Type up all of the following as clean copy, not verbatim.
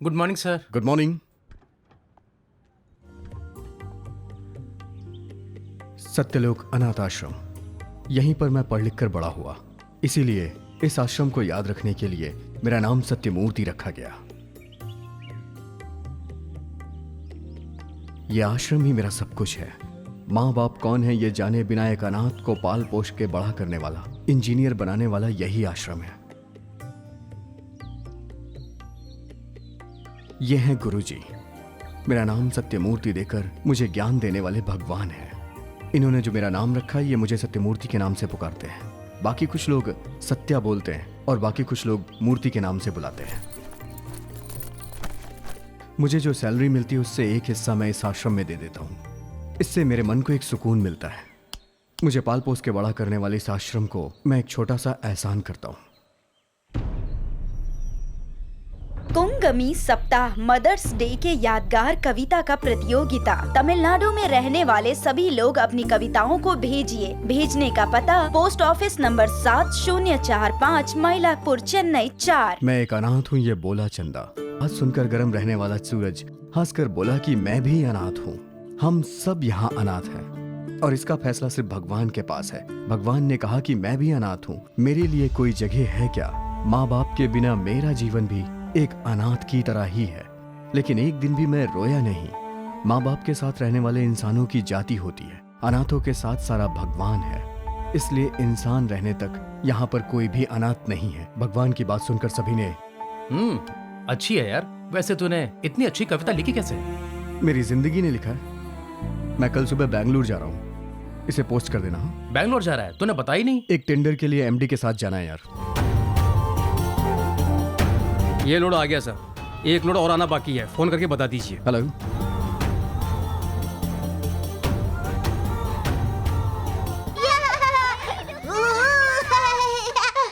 Good morning sir. Good morning. Satyalok अनाथ आश्रम, यहीं पर मैं पढ़ लिख कर बड़ा हुआ, इसीलिए इस आश्रम को याद रखने के लिए मेरा नाम सत्यमूर्ति रखा गया। यह आश्रम ही मेरा सब कुछ है। माँ बाप कौन है ये जाने बिना एक अनाथ को पाल पोष के बड़ा करने वाला, इंजीनियर बनाने वाला यही आश्रम है। ये हैं गुरुजी। मेरा नाम सत्यमूर्ति देकर मुझे ज्ञान देने वाले भगवान हैं। इन्होंने जो मेरा नाम रखा है ये मुझे सत्यमूर्ति के नाम से पुकारते हैं। बाकी कुछ लोग सत्या बोलते हैं और बाकी कुछ लोग मूर्ति के नाम से बुलाते हैं। मुझे जो सैलरी मिलती है उससे एक हिस्सा मैं इस आश्रम में दे देता हूँ। इससे मेरे मन को एक सुकून मिलता है। मुझे पाल पोस के बड़ा करने वाले इस आश्रम को मैं एक छोटा सा एहसान करता हूँ। कुंगमी सप्ताह मदर्स डे के यादगार कविता का प्रतियोगिता। तमिलनाडु में रहने वाले सभी लोग अपनी कविताओं को भेजिए। भेजने का पता पोस्ट ऑफिस नंबर 7045 मइलापुर चेन्नई 4। मैं एक अनाथ हूँ ये बोला चंदा। आज सुनकर गर्म रहने वाला सूरज हंसकर बोला कि मैं भी अनाथ हूँ। हम सब यहाँ अनाथ हैं और इसका फैसला सिर्फ भगवान के पास है। भगवान ने कहा कि मैं भी अनाथ हूँ, मेरे लिए कोई जगह है क्या? माँ बाप के बिना मेरा जीवन भी एक अनाथ की तरह ही है। लेकिन एक दिन भी मैं रोया नहीं। माँ बाप के साथ रहने वाले इंसानों की जाति होती है, अनाथों के साथ सारा भगवान है। इसलिए इंसान रहने तक यहाँ पर कोई भी अनाथ नहीं है। भगवान की बात सुनकर सभी ने अच्छी है यार। वैसे तूने इतनी अच्छी कविता लिखी कैसे? मेरी जिंदगी ने लिखा है। मैं कल सुबह बेंगलुरु जा रहा हूँ, इसे पोस्ट कर देना। बैंगलोर जा रहा है? तूने बताई नहीं। एक टेंडर के लिए एमडी के साथ जाना है यार। ये लोड आ गया सर, एक लोड और आना बाकी है, फोन करके बता दीजिए। हेलो।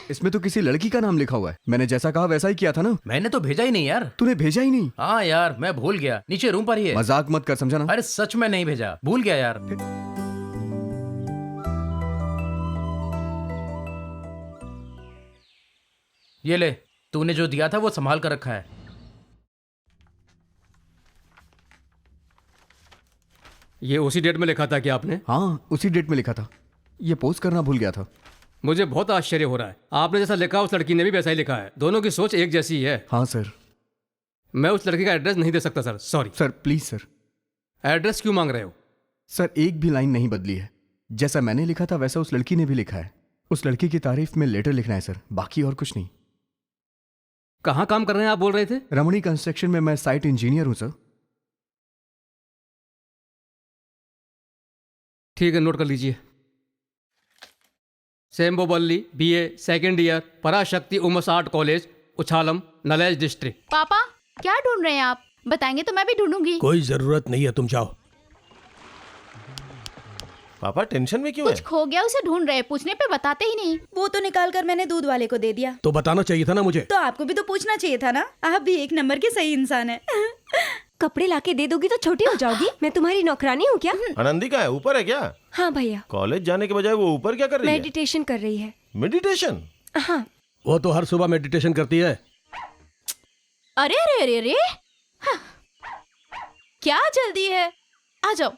इसमें तो किसी लड़की का नाम लिखा हुआ है। मैंने जैसा कहा वैसा ही किया था ना। मैंने तो भेजा ही नहीं यार। तूने भेजा ही नहीं? हाँ यार, मैं भूल गया। नीचे रूम पर ही है। मजाक मत कर, समझा ना? अरे सच में नहीं भेजा, भूल गया यार। ये ले, तूने जो दिया था वो संभाल कर रखा है। ये उसी डेट में लिखा था क्या आपने? हाँ, उसी डेट में लिखा था। ये पोस्ट करना भूल गया था। मुझे बहुत आश्चर्य हो रहा है, आपने जैसा लिखा उस लड़की ने भी वैसा ही लिखा है। दोनों की सोच एक जैसी ही है। हाँ सर। मैं उस लड़की का एड्रेस नहीं दे सकता sir, sorry. Sir please sir. Address क्यों मांग रहे हो? सर एक भी लाइन नहीं बदली है। जैसा मैंने लिखा था वैसा उस लड़की ने भी लिखा है। उस लड़की की तारीफ में लेटर लिखना है सर, बाकी और कुछ नहीं। कहाँ काम कर रहे हैं आप बोल रहे थे? रमणी कंस्ट्रक्शन में मैं साइट इंजीनियर हूं सर। ठीक है, नोट कर लीजिए। सेम्बोबल्ली BA सेकेंड ईयर, पराशक्ति उमस आर्ट कॉलेज, उछालम, नलेज डिस्ट्रिक्ट। पापा क्या ढूंढ रहे हैं आप? बताएंगे तो मैं भी ढूंढूंगी। कोई जरूरत नहीं है, तुम जाओ। पापा टेंशन में क्यों है? कुछ खो गया उसे ढूंढ रहे हैं, पूछने पे बताते ही नहीं। वो तो निकाल कर मैंने दूध वाले को दे दिया। तो बताना चाहिए था ना मुझे। तो आपको भी तो पूछना चाहिए था ना। आप भी एक नंबर के सही इंसान है। कपड़े लाके दे दोगी तो छोटी हो जाओगी। मैं तुम्हारी नौकरानी हूँ क्या? आनंदी का है, ऊपर है क्या? हाँ भैया। कॉलेज जाने के बजाय वो ऊपर क्या कर रही है? मेडिटेशन कर रही है। मेडिटेशन? हाँ। वो तो हर सुबह मेडिटेशन करती है। अरे अरे अरे अरे, हाँ। क्या जल्दी है, आ जाओ।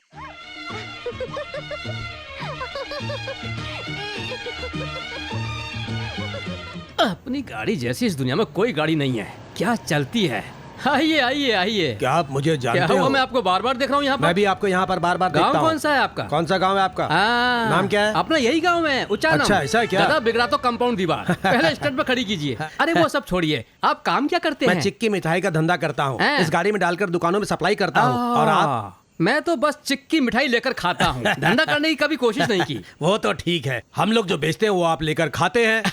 अपनी गाड़ी जैसी इस दुनिया में कोई गाड़ी नहीं है। क्या चलती है। आइए आइए आइए। क्या आप मुझे क्या जानते हुआ? हो? मैं आपको बार बार देख रहा हूँ यहाँ पर। मैं भी आपको यहाँ पर बार बार देखता गांव हूँ। कौन सा है आपका? कौन सा गांव है आपका? नाम क्या है? अपना यही गांव है, उच्चारण। अच्छा, ऐसा है क्या? ज्यादा बिगड़ा तो कंपाउंड दीवार। पहले स्टैंड पे खड़ी कीजिए। अरे वो सब छोड़िए, आप काम क्या करते हैं? मैं चिक्की मिठाई का धंधा करता हूँ। हैं? इस गाड़ी में डालकर दुकानों में सप्लाई करता हूँ। और आप? मैं तो बस चिक्की मिठाई लेकर खाता हूँ, धंधा करने की कभी कोशिश नहीं की। वो तो ठीक है, हम लोग जो बेचते हैं वो आप लेकर खाते हैं।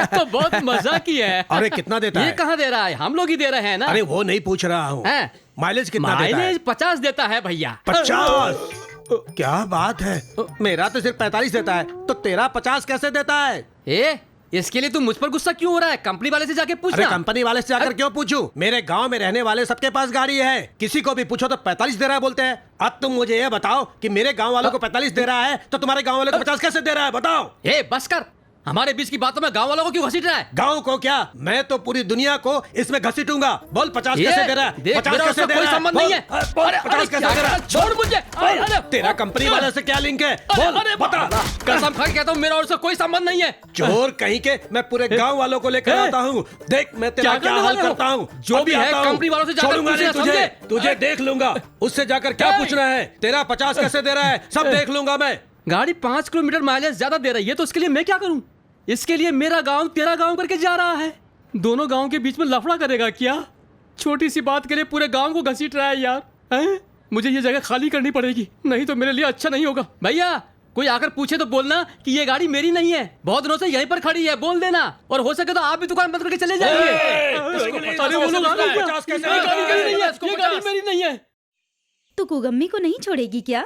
तो बहुत मजा की है। अरे कितना देता ये है? कहाँ दे रहा है? हम लोग ही दे रहे हैं ना। अरे वो नहीं पूछ रहा हूँ। हैं? माइलेज कितना देता है? माइलेज 50 देता है भैया। 50? क्या बात है, मेरा तो सिर्फ 45 देता है, तो तेरा 50 कैसे देता है? ए, इसके लिए तुम मुझ पर गुस्सा क्यों हो रहा है? कंपनी वाले से जाके पूछना। अरे कंपनी वाले से जाकर क्यों पूछूं? मेरे गांव में रहने वाले सबके पास गाड़ी है, किसी को भी पूछो तो 45 दे रहा है बोलते हैं। अब तुम मुझे ये बताओ कि मेरे गांव वालों को 45 दे रहा है तो तुम्हारे गांव वालों को 50 कैसे दे रहा है, बताओ। ए बस कर, हमारे बीच की बातों में गांव वालों को क्यों घसीट रहा है? गांव को क्या, मैं तो पूरी दुनिया को इसमें घसीटूंगा। बोल 50 ये, कैसे दे रहा है? देख, 50 मेरा कैसे उससे दे कोई रहा है? संबंध नहीं है। बोल अरे, 50 कैसे क्या दे रहा है? कर- छोड़ बोल। मुझे। अरे, तेरा कंपनी वाले से क्या लिंक है? बोल बता। कसम खा के कहता हूँ मेरा और उससे कोई संबंध नहीं है। चोर कहीं के, मैं पूरे गांव वालों को लेकर आता हूँ। देख मैं तेरा क्या क्या करने हाल वाले हो? करता हूँ। जो अभी भी है, आता हूँ। कंपनी वालों से जाकर छोड़ूंगा नहीं पूछना, तुझे, समझे? तुझे देख लूंगा। उससे जाकर क्या पूछना है? तेरा 50 कैसे दे रहा है सब देख लूंगा मैं। गाड़ी 5 किलोमीटर माइलेज ज्यादा दे रही है, तो उसके लिए मैं क्या करूं? इसके लिए मेरा गांव तेरा गांव करके जा रहा है। दोनों गांव के बीच में लफड़ा करेगा क्या? छोटी सी बात के लिए पूरे गांव को घसीट रहा है यार। हैं? मुझे ये जगह खाली करनी पड़ेगी, नहीं तो मेरे लिए अच्छा नहीं होगा। भैया कोई आकर पूछे तो बोलना कि ये गाड़ी मेरी नहीं है, बहुत दिनों से यहीं पर खड़ी है, बोल देना। और हो सके तो आप भी दुकान बंद करके चले जाइए। अरे वो लोग आ गए क्या? ये गाड़ी मेरी नहीं है, ये गाड़ी मेरी नहीं है। तू कुगम्मी को नहीं छोड़ेगी क्या?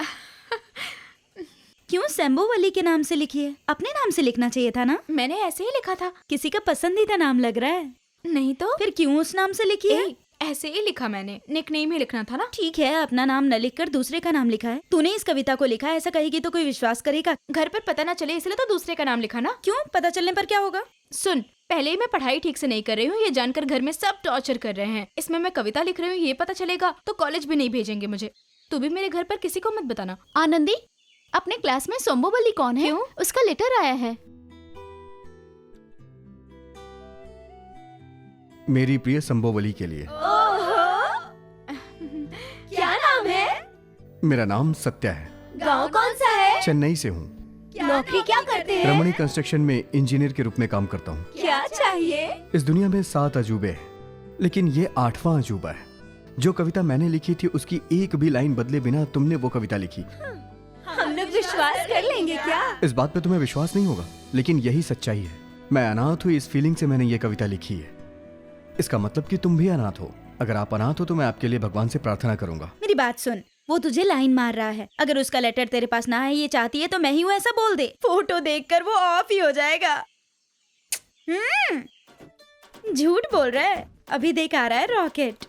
क्यों सेम्बोवली के नाम से लिखी है? अपने नाम से लिखना चाहिए था ना। मैंने ऐसे ही लिखा था। किसी का पसंदीदा नाम लग रहा है। नहीं तो फिर क्यों उस नाम से लिखी है? ऐसे ही लिखा मैंने, निकनेम ही लिखना था ना। ठीक है, अपना नाम न लिखकर दूसरे का नाम लिखा है। तूने इस कविता को लिखा है, ऐसा कहेगी तो कोई विश्वास करेगा? घर पर पता ना चले इसलिए तो दूसरे का नाम लिखा ना। क्यों? पता चलने पर क्या होगा? सुन, पहले ही मैं पढ़ाई ठीक से नहीं कर रही हूँ, ये जानकर घर में सब टॉर्चर कर रहे हैं। इसमें मैं कविता लिख रही हूँ, ये पता चलेगा तो कॉलेज भी नहीं भेजेंगे मुझे। तू भी मेरे घर पर किसी को मत बताना। आनंदी, अपने क्लास में सोम्बोवली कौन है? क्यों? उसका लेटर आया है। मेरी प्रिय संबोवली के लिए। क्या नाम है? मेरा नाम सत्या है। गांव कौन सा है? चेन्नई से हूँ। नौकरी क्या करते हैं? रमणी कंस्ट्रक्शन में इंजीनियर के रूप में काम करता हूँ। क्या चाहिए? इस दुनिया में 7 अजूबे हैं, लेकिन ये 8वां अजूबा है। जो कविता मैंने लिखी थी उसकी एक भी लाइन बदले बिना तुमने वो कविता लिखी। हम लोग विश्वास कर लेंगे क्या? इस बात पे तुम्हें विश्वास नहीं होगा, लेकिन यही सच्चाई है। मैं अनाथ हूँ, इस फीलिंग से मैंने ये कविता लिखी है। इसका मतलब कि तुम भी अनाथ हो। अगर आप अनाथ हो तो मैं आपके लिए भगवान से प्रार्थना करूंगा। मेरी बात सुन, वो तुझे लाइन मार रहा है। अगर उसका लेटर तेरे पास ना है, ये चाहती है तो मैं ही हूँ ऐसा बोल दे। फोटो देखकर वो ऑफ ही हो जाएगा। झूठ बोल रहा है। अभी देख आ रहा है रॉकेट।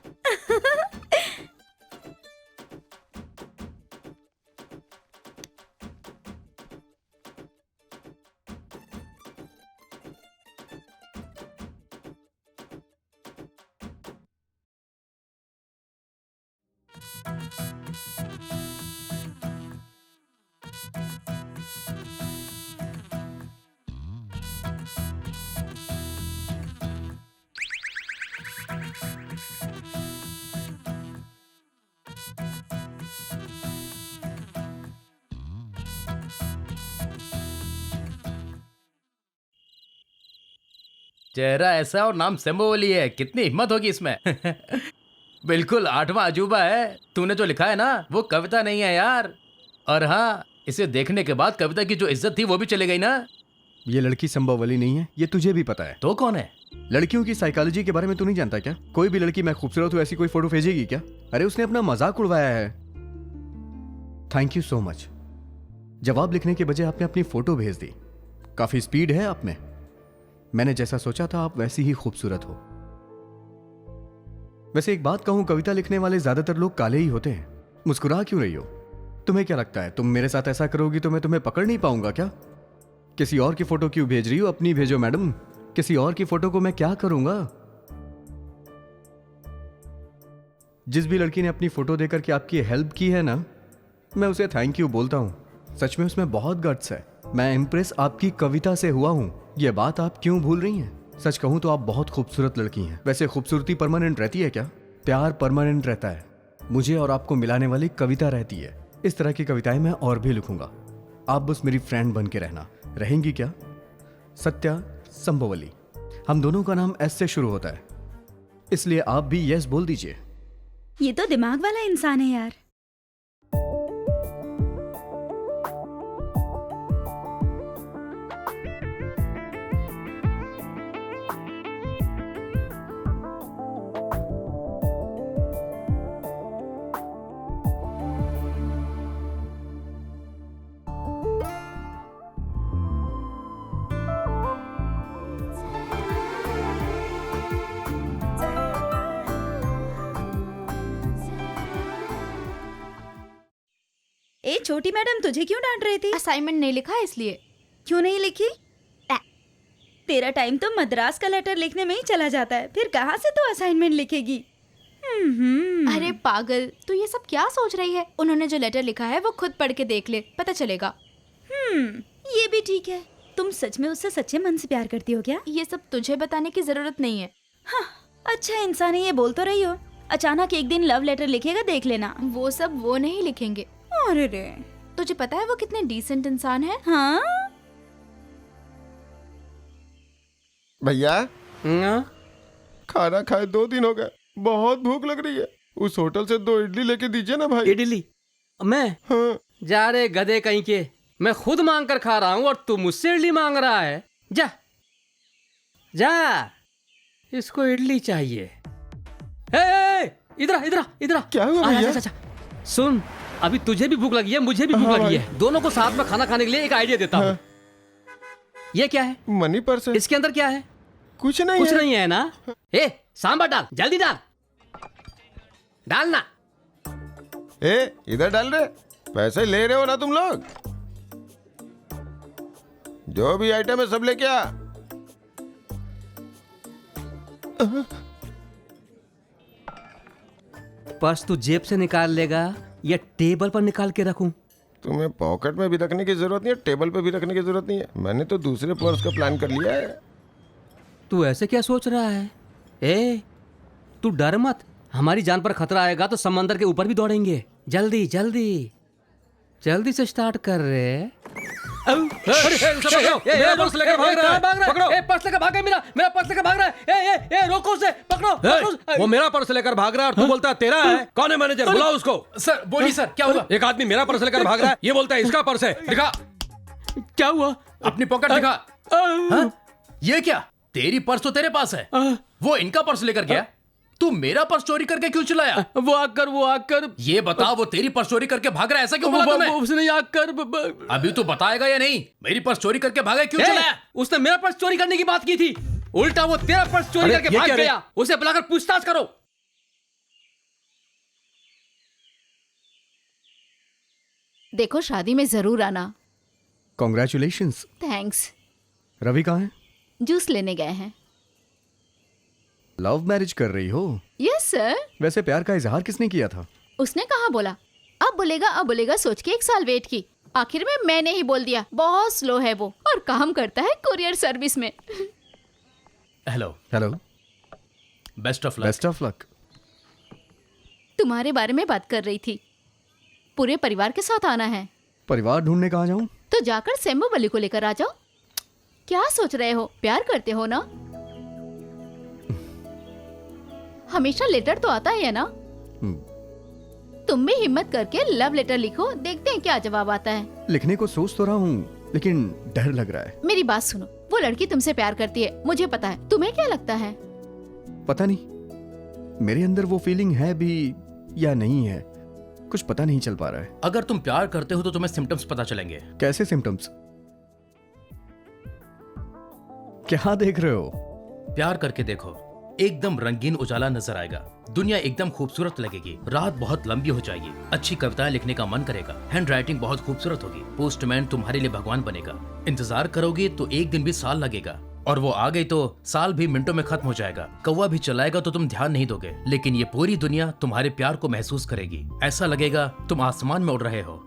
चेहरा ऐसा और नाम सेम्बोवली है, कितनी हिम्मत होगी इसमें। बिल्कुल 8वां अजूबा है। तूने जो लिखा है ना वो कविता नहीं है यार। और हाँ, इसे देखने के बाद कविता की जो इज्जत थी वो भी चली गई ना। ये लड़की संभवली नहीं है, ये तुझे भी पता है। तो कौन है? लड़कियों की साइकोलॉजी के बारे में तू नहीं जानता क्या? कोई भी लड़की मैं खूबसूरत हूँ ऐसी कोई फोटो भेजेगी क्या? अरे उसने अपना मजाक उड़वाया है। Thank you so much. जवाब लिखने के बजाय आपने अपनी फोटो भेज दी। काफी स्पीड है आप में। मैंने जैसा सोचा था आप वैसी ही खूबसूरत हो। वैसे एक बात कहूं, कविता लिखने वाले ज्यादातर लोग काले ही होते हैं। मुस्कुरा क्यों रही हो? तुम्हें क्या लगता है तुम मेरे साथ ऐसा करोगी तो मैं तुम्हें पकड़ नहीं पाऊंगा क्या? किसी और की फोटो क्यों भेज रही हो? अपनी भेजो मैडम। किसी और की फोटो को मैं क्या करूंगा? जिस भी लड़की ने अपनी फोटो देकर के आपकी हेल्प की है ना, मैं उसे थैंक यू बोलता हूं। सच में उसमें बहुत गट्स है। मैं इम्प्रेस आपकी कविता से हुआ हूं। यह बात आप क्यों भूल रही हैं? सच कहूं तो आप बहुत खूबसूरत लड़की हैं। वैसे खूबसूरती परमानेंट रहती है क्या? प्यार परमानेंट रहता है। मुझे और आपको मिलाने वाली कविता रहती है। इस तरह की कविताएं मैं और भी लिखूंगा। आप बस मेरी फ्रेंड बन के रहना। रहेंगी क्या? सत्या संभवली। हम दोनों का नाम एस से शुरू होता है, इसलिए आप भी यस बोल दीजिए। ये तो दिमाग वाला इंसान है यार। ए छोटी मैडम, तुझे क्यों डांट रही थी? असाइनमेंट नहीं लिखा इसलिए। क्यों नहीं लिखी? तेरा टाइम तो मद्रास का लेटर लिखने में ही चला जाता है, फिर कहाँ से तू असाइनमेंट लिखेगी? अरे पागल, तू ये सब क्या सोच रही है? उन्होंने जो लेटर लिखा है वो खुद पढ़ के देख ले, पता चलेगा। ये भी ठीक है। तुम सच में उससे सच्चे मन से प्यार करती हो क्या? ये सब तुझे बताने की जरूरत नहीं है। हाँ, अच्छा इंसान है, ये बोल तो रही हो। अचानक एक दिन लव लेटर लिखेगा, देख लेना। वो सब वो नहीं लिखेंगे। अरे रे, तुझे पता है वो कितने डिसेंट इंसान है? हाँ भैया हाँ? खाना खाए 2 दिन हो गए, बहुत भूख लग रही है। उस होटल से 2 इडली लेके दीजिए ना भाई। इडली? मैं? हाँ। जा रे गधे कहीं के, मैं खुद मांग कर खा रहा हूँ और तू मुझसे इडली मांग रहा है? जा जा, इसको इडली चाहिए। इधर इधर इधर। क्या हुआ भैया? सुन, अभी तुझे भी भूख लगी है, मुझे भी भूख हाँ लगी है। दोनों को साथ में खाना खाने के लिए एक आइडिया देता हूँ। ये क्या है? मनी पर्स है। इसके अंदर क्या है? कुछ नहीं कुछ है। नहीं है ना? सांभर डाल, जल्दी डाल, डालना। इधर डाल रहे, पैसे ले रहे हो ना तुम लोग? जो भी आइटम है सब लेके आ। पर्स तू जेब से निकाल लेगा या टेबल पर निकाल के रखूं? तुम्हें पॉकेट में भी रखने की जरूरत नहीं है, टेबल पे भी रखने की जरूरत नहीं है। मैंने तो दूसरे पर्स का प्लान कर लिया है। तू ऐसे क्या सोच रहा है? तू डर मत, हमारी जान पर खतरा आएगा तो समंदर के ऊपर भी दौड़ेंगे। जल्दी जल्दी जल्दी से स्टार्ट कर रहे। मेरा पर्स लेकर भाग रहा है। पकड़ो। पर्स लेकर भाग गया, मेरा पर्स लेकर भाग रहा है। रोको उसे, पकड़ो। वो मेरा पर्स लेकर भाग रहा है और तू बोलता है तेरा है। कौन है मैनेजर? बुलाओ उसको। सर बोलिए सर, क्या हुआ? एक आदमी मेरा पर्स लेकर भाग रहा है, ये बोलता है इसका पर्स है। दिखा क्या हुआ? अपनी पॉकेट दिखा। हाँ? ये क्या? तेरी पर्स तो तेरे पास है, वो इनका पर्स लेकर गया। तू मेरा पर्स चोरी करके क्यों चलाया? वो आकर ये बता, वो तेरी पर्स चोरी करके भाग रहा है, ऐसा क्यों बोला तूने? उसने आकर अभी तू बताएगा या नहीं? मेरी पर्स चोरी करके भागा, क्यों चलाया? उसने मेरा पर्स चोरी करने की बात की थी, उल्टा वो तेरा पर्स चोरी अरे, करके ये भाग क्या रे? गया। उसे बुलाकर पूछताछ करो। देखो, शादी में जरूर आना। कॉन्ग्रेचुलेशंस। थैंक्स। रवि कहाँ है? जूस लेने गए हैं। लव मैरिज कर रही हो? Yes sir. वैसे प्यार का इजहार किसने किया था? उसने कहाँ बोला? अब बोलेगा सोच के 1 साल वेट की। आखिर में मैंने ही बोल दिया। बहुत स्लो है वो और काम करता है कुरियर सर्विस में। Hello. Hello, best of luck. Best of luck. तुम्हारे बारे में बात कर रही थी। पूरे परिवार के साथ आना है। परिवार ढूंढने कहाँ जाऊं? तो जाकर सेम्बो बली को लेकर आ जाओ। क्या सोच रहे हो? प्यार करते हो ना? हमेशा लेटर तो आता है ना? तुम भी हिम्मत करके लव लेटर लिखो, देखते हैं क्या जवाब आता है। लिखने को सोच तो रहा हूँ, लेकिन डर लग रहा है। मेरी बात सुनो, वो लड़की तुमसे प्यार करती है, मुझे पता है। तुम्हें क्या लगता है? पता नहीं, मेरे अंदर वो फीलिंग है भी या नहीं है, कुछ पता नहीं चल पा रहा है। अगर तुम प्यार करते हो तो तुम्हें सिम्टम्स पता चलेंगे। कैसे सिम्टम्स? क्या देख रहे हो? प्यार करके देखो, एकदम रंगीन उजाला नजर आएगा, दुनिया एकदम खूबसूरत लगेगी, रात बहुत लंबी हो जाएगी, अच्छी कविताएं लिखने का मन करेगा, हैंड राइटिंग बहुत खूबसूरत होगी, पोस्टमैन तुम्हारे लिए भगवान बनेगा, इंतजार करोगे तो 1 दिन भी साल लगेगा, और वो आ गई तो साल भी मिनटों में खत्म हो जाएगा। कौवा भी चलाएगा तो तुम ध्यान नहीं दोगे, लेकिन ये पूरी दुनिया तुम्हारे प्यार को महसूस करेगी। ऐसा लगेगा तुम आसमान में उड़ रहे हो,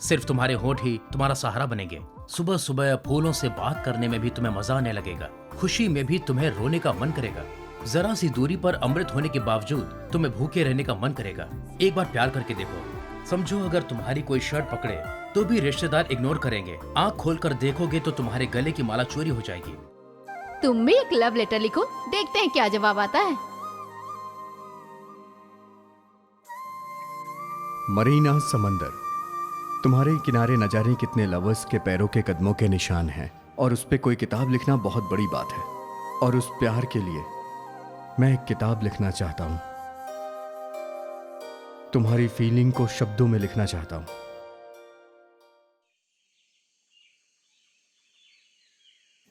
सिर्फ तुम्हारे होंठ ही तुम्हारा सहारा बनेंगे। सुबह सुबह फूलों से बात करने में भी तुम्हें मजा आने लगेगा, खुशी में भी तुम्हें रोने का मन करेगा, जरा सी दूरी पर अमृत होने के बावजूद तुम्हें भूखे रहने का मन करेगा। एक बार प्यार करके देखो। समझो अगर तुम्हारी कोई शर्ट पकड़े तो भी रिश्तेदार इग्नोर करेंगे, आंख खोलकर देखोगे तो तुम्हारे गले की माला चोरी हो जाएगी। तुम भी एक लव लेटर लिखो, देखते हैं क्या जवाब आता है। मरीना समंदर, तुम्हारे किनारे न जाने कितने लवर्स के पैरों के कदमों के निशान हैं, और उस पे कोई किताब लिखना बहुत बड़ी बात है, और उस प्यार के लिए मैं एक किताब लिखना चाहता हूं, तुम्हारी फीलिंग को शब्दों में लिखना चाहता हूं।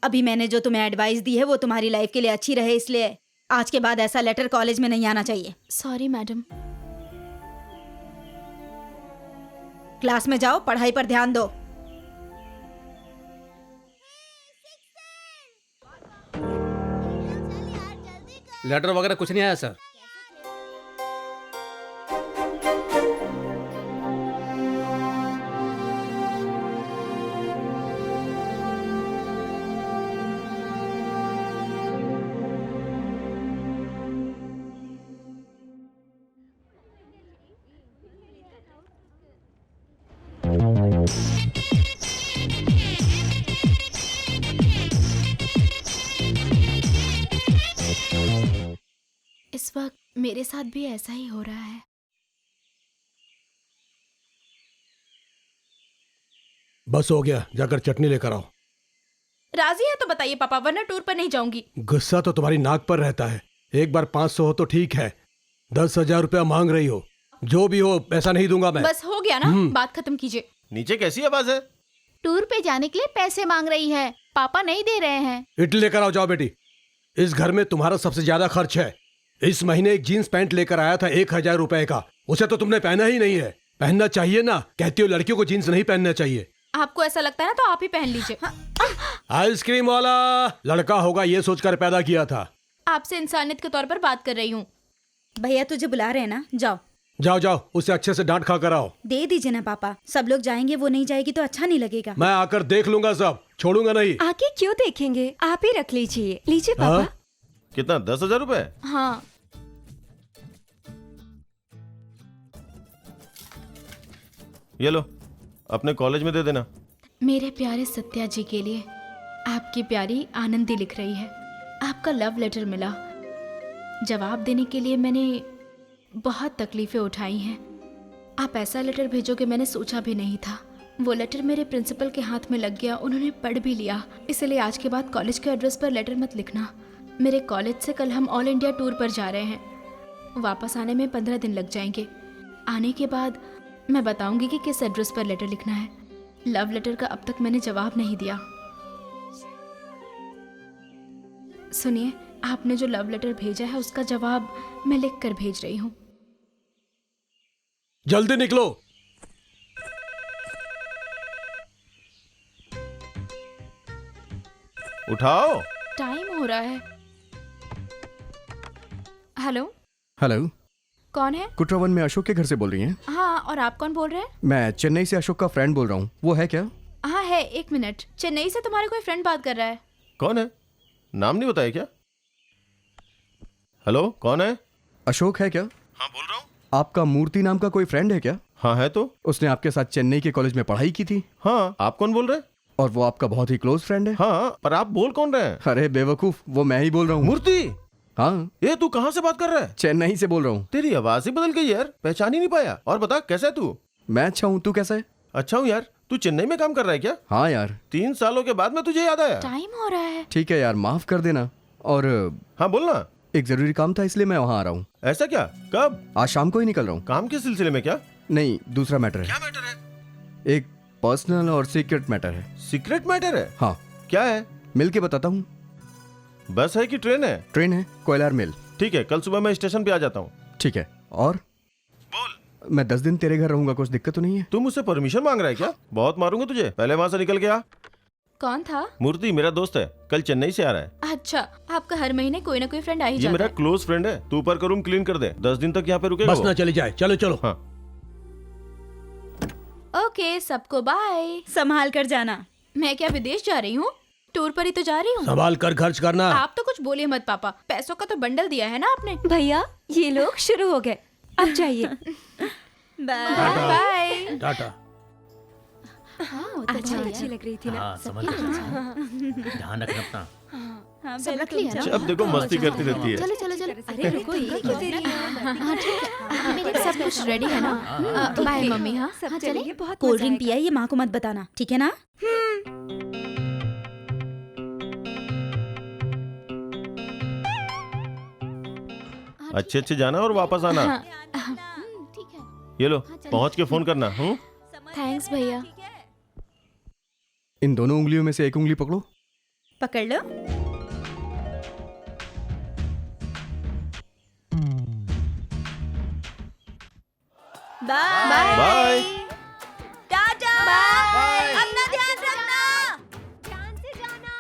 अभी मैंने जो तुम्हें एडवाइस दी है वो तुम्हारी लाइफ के लिए अच्छी रहे, इसलिए आज के बाद ऐसा लेटर कॉलेज में नहीं आना चाहिए। Sorry madam. क्लास में जाओ, पढ़ाई पर ध्यान दो। लेटर वगैरह कुछ नहीं आया सर। इस वक्त मेरे साथ भी ऐसा ही हो रहा है। बस हो गया, जाकर चटनी लेकर आओ। राजी है तो बताइए पापा, वरना टूर पर नहीं जाऊंगी। गुस्सा तो तुम्हारी नाक पर रहता है। एक बार 500 हो तो ठीक है, 10,000 रुपया मांग रही हो। जो भी हो पैसा नहीं दूंगा मैं। बस हो गया ना, बात खत्म कीजिए। नीचे कैसी आवाज है? टूर पे जाने के लिए पैसे मांग रही है, पापा नहीं दे रहे हैं। इडली लेकर आओ, जाओ बेटी। इस घर में तुम्हारा सबसे ज्यादा खर्च है। इस महीने एक जीन्स पैंट लेकर आया था 1,000 रुपए का, उसे तो तुमने पहना ही नहीं है। पहनना चाहिए ना, कहती हो लड़कियों को जीन्स नहीं पहनना चाहिए। आपको ऐसा लगता है ना तो आप ही पहन लीजिए। आइसक्रीम वाला लड़का होगा ये सोचकर पैदा किया था। आपसे इंसानियत के तौर पर बात कर रही हूँ। भैया तुझे बुला रहे हैं ना, जाओ। जाओ जाओ, उसे अच्छे से डांट खा कर आओ। दे दीजिए ना पापा, सब लोग जाएंगे, वो नहीं जाएगी तो अच्छा नहीं लगेगा। मैं आकर देख लूंगा, सब छोड़ूंगा नहीं। आके क्यों देखेंगे, आप ही रख लीजिए। लीजिए पापा। हाँ? कितना? 10,000 रुपए? हाँ, ये लो, अपने कॉलेज में दे देना। मेरे प्यारे सत्या जी के लिए आपकी प्यारी आनंदी लिख रही है। आपका लव लेटर मिला। जवाब देने के लिए मैंने बहुत तकलीफें उठाई हैं। आप ऐसा लेटर भेजोगे मैंने सोचा भी नहीं था। वो लेटर मेरे प्रिंसिपल के हाथ में लग गया, उन्होंने पढ़ भी लिया। इसलिए आज के बाद कॉलेज के एड्रेस पर लेटर मत लिखना। मेरे कॉलेज से कल हम ऑल इंडिया टूर पर जा रहे हैं। वापस आने में 15 दिन लग जाएंगे। आने के बाद मैं बताऊंगी कि किस एड्रेस पर लेटर लिखना है। लव लेटर का अब तक मैंने जवाब नहीं दिया। सुनिए, आपने जो लव लेटर भेजा है उसका जवाब मैं लिख कर भेज रही हूँ। जल्दी निकलो। उठाओ। टाइम हो रहा है। हेलो, हेलो, कौन है? कुट्रावन में अशोक के घर से बोल रही हैं? हाँ, और आप कौन बोल रहे हैं? मैं चेन्नई से अशोक का फ्रेंड बोल रहा हूँ, वो है क्या? हाँ है, एक मिनट। चेन्नई से तुम्हारे कोई फ्रेंड बात कर रहा है। कौन है? नाम नहीं बताया क्या? हेलो, कौन है? अशोक है क्या? हाँ, बोल रहा हूँ। आपका मूर्ति नाम का कोई फ्रेंड है क्या? हाँ है तो। उसने आपके साथ चेन्नई के कॉलेज में पढ़ाई की थी? हाँ, आप कौन बोल रहे हैं? और वो आपका बहुत ही क्लोज फ्रेंड है? हाँ, पर आप बोल कौन रहे हैं? अरे बेवकूफ, वो मैं ही बोल रहा हूँ। मूर्ति? हाँ, ये तू कहाँ से बात कर रहा है? चेन्नई से बोल रहा हूँ। तेरी आवाज ही बदल गई यार, पहचान ही नहीं पाया। और बता, कैसा है तू? मैं अच्छा हूँ, तू कैसा है? अच्छा हूँ यार। तू चेन्नई में काम कर रहा है क्या? हाँ यार। 3 सालों के बाद में तुझे याद आया? टाइम हो रहा है। ठीक है यार, माफ कर देना। और हाँ बोलना। एक जरूरी काम था इसलिए मैं वहाँ आ रहा हूँ। ऐसा क्या? कब? आज शाम को ही निकल रहा हूँ। काम के सिलसिले में क्या? नहीं, दूसरा मैटर है। क्या मैटर है? एक पर्सनल और सीक्रेट मैटर है। सीक्रेट मैटर है? हाँ, क्या है? मिल के बताता हूँ। बस है कि ट्रेन है? ट्रेन है, कोयलार मिल। ठीक है, कल सुबह मैं स्टेशन पे आ जाता हूँ। ठीक है। और बोल। मैं 10 दिन तेरे घर रहूंगा, कुछ दिक्कत तो नहीं है? तू मुझसे परमिशन मांग रहा है क्या? बहुत मारूंगा तुझे, पहले वहां से निकल के आ। कौन था? मूर्ति मेरा दोस्त है, कल चेन्नई से आ रहा है। अच्छा, आपका हर महीने कोई ना कोई फ्रेंड आ ही ये जाता मेरा है। क्लोज फ्रेंड है। तू ऊपर का रूम क्लीन कर दे, 10 दिन तक यहाँ पे रुकेगा बस वो। ना चली जाए, चलो चलो। हाँ। ओके, सबको बाय। संभाल कर जाना। मैं क्या विदेश जा रही हूँ? टूर पर ही तो जा रही हूँ। संभाल कर खर्च करना। आप तो कुछ बोलिए मत पापा, पैसों का तो बंडल दिया है ना आपने। भैया ये लोग शुरू हो गए, अब जाइए। बाय। बाय। टाटा। अच्छा, अच्छी लग रही थी ना? समझ ध्यान रखना अपना। हाँ, सब रख लिया ना? अब देखो मस्ती करती रहती है। चलो चलो चलो। अरे रुको, ये क्यों दे रही है? हाँ ठीक है, मेरे सब कुछ रेडी है ना? Bye mummy. हाँ सब हाँ, चलेंगे, चले। बहुत कोल्ड मजा ड्रिंक आएगा। पिया, ये माँ को मत बताना, ठीक है ना? अच्छे अच्छे जाना और वापस आना। हाँ, ठीक है। ये लो, पहुँच के फोन करना। थैंक्स भैया। इन दोनों उंगलियों में से एक उंगली पकड़ो। पकड़ लो। बाय। बाय। टाटा। बाय। अपना ध्यान रखना। ध्यान से जाना।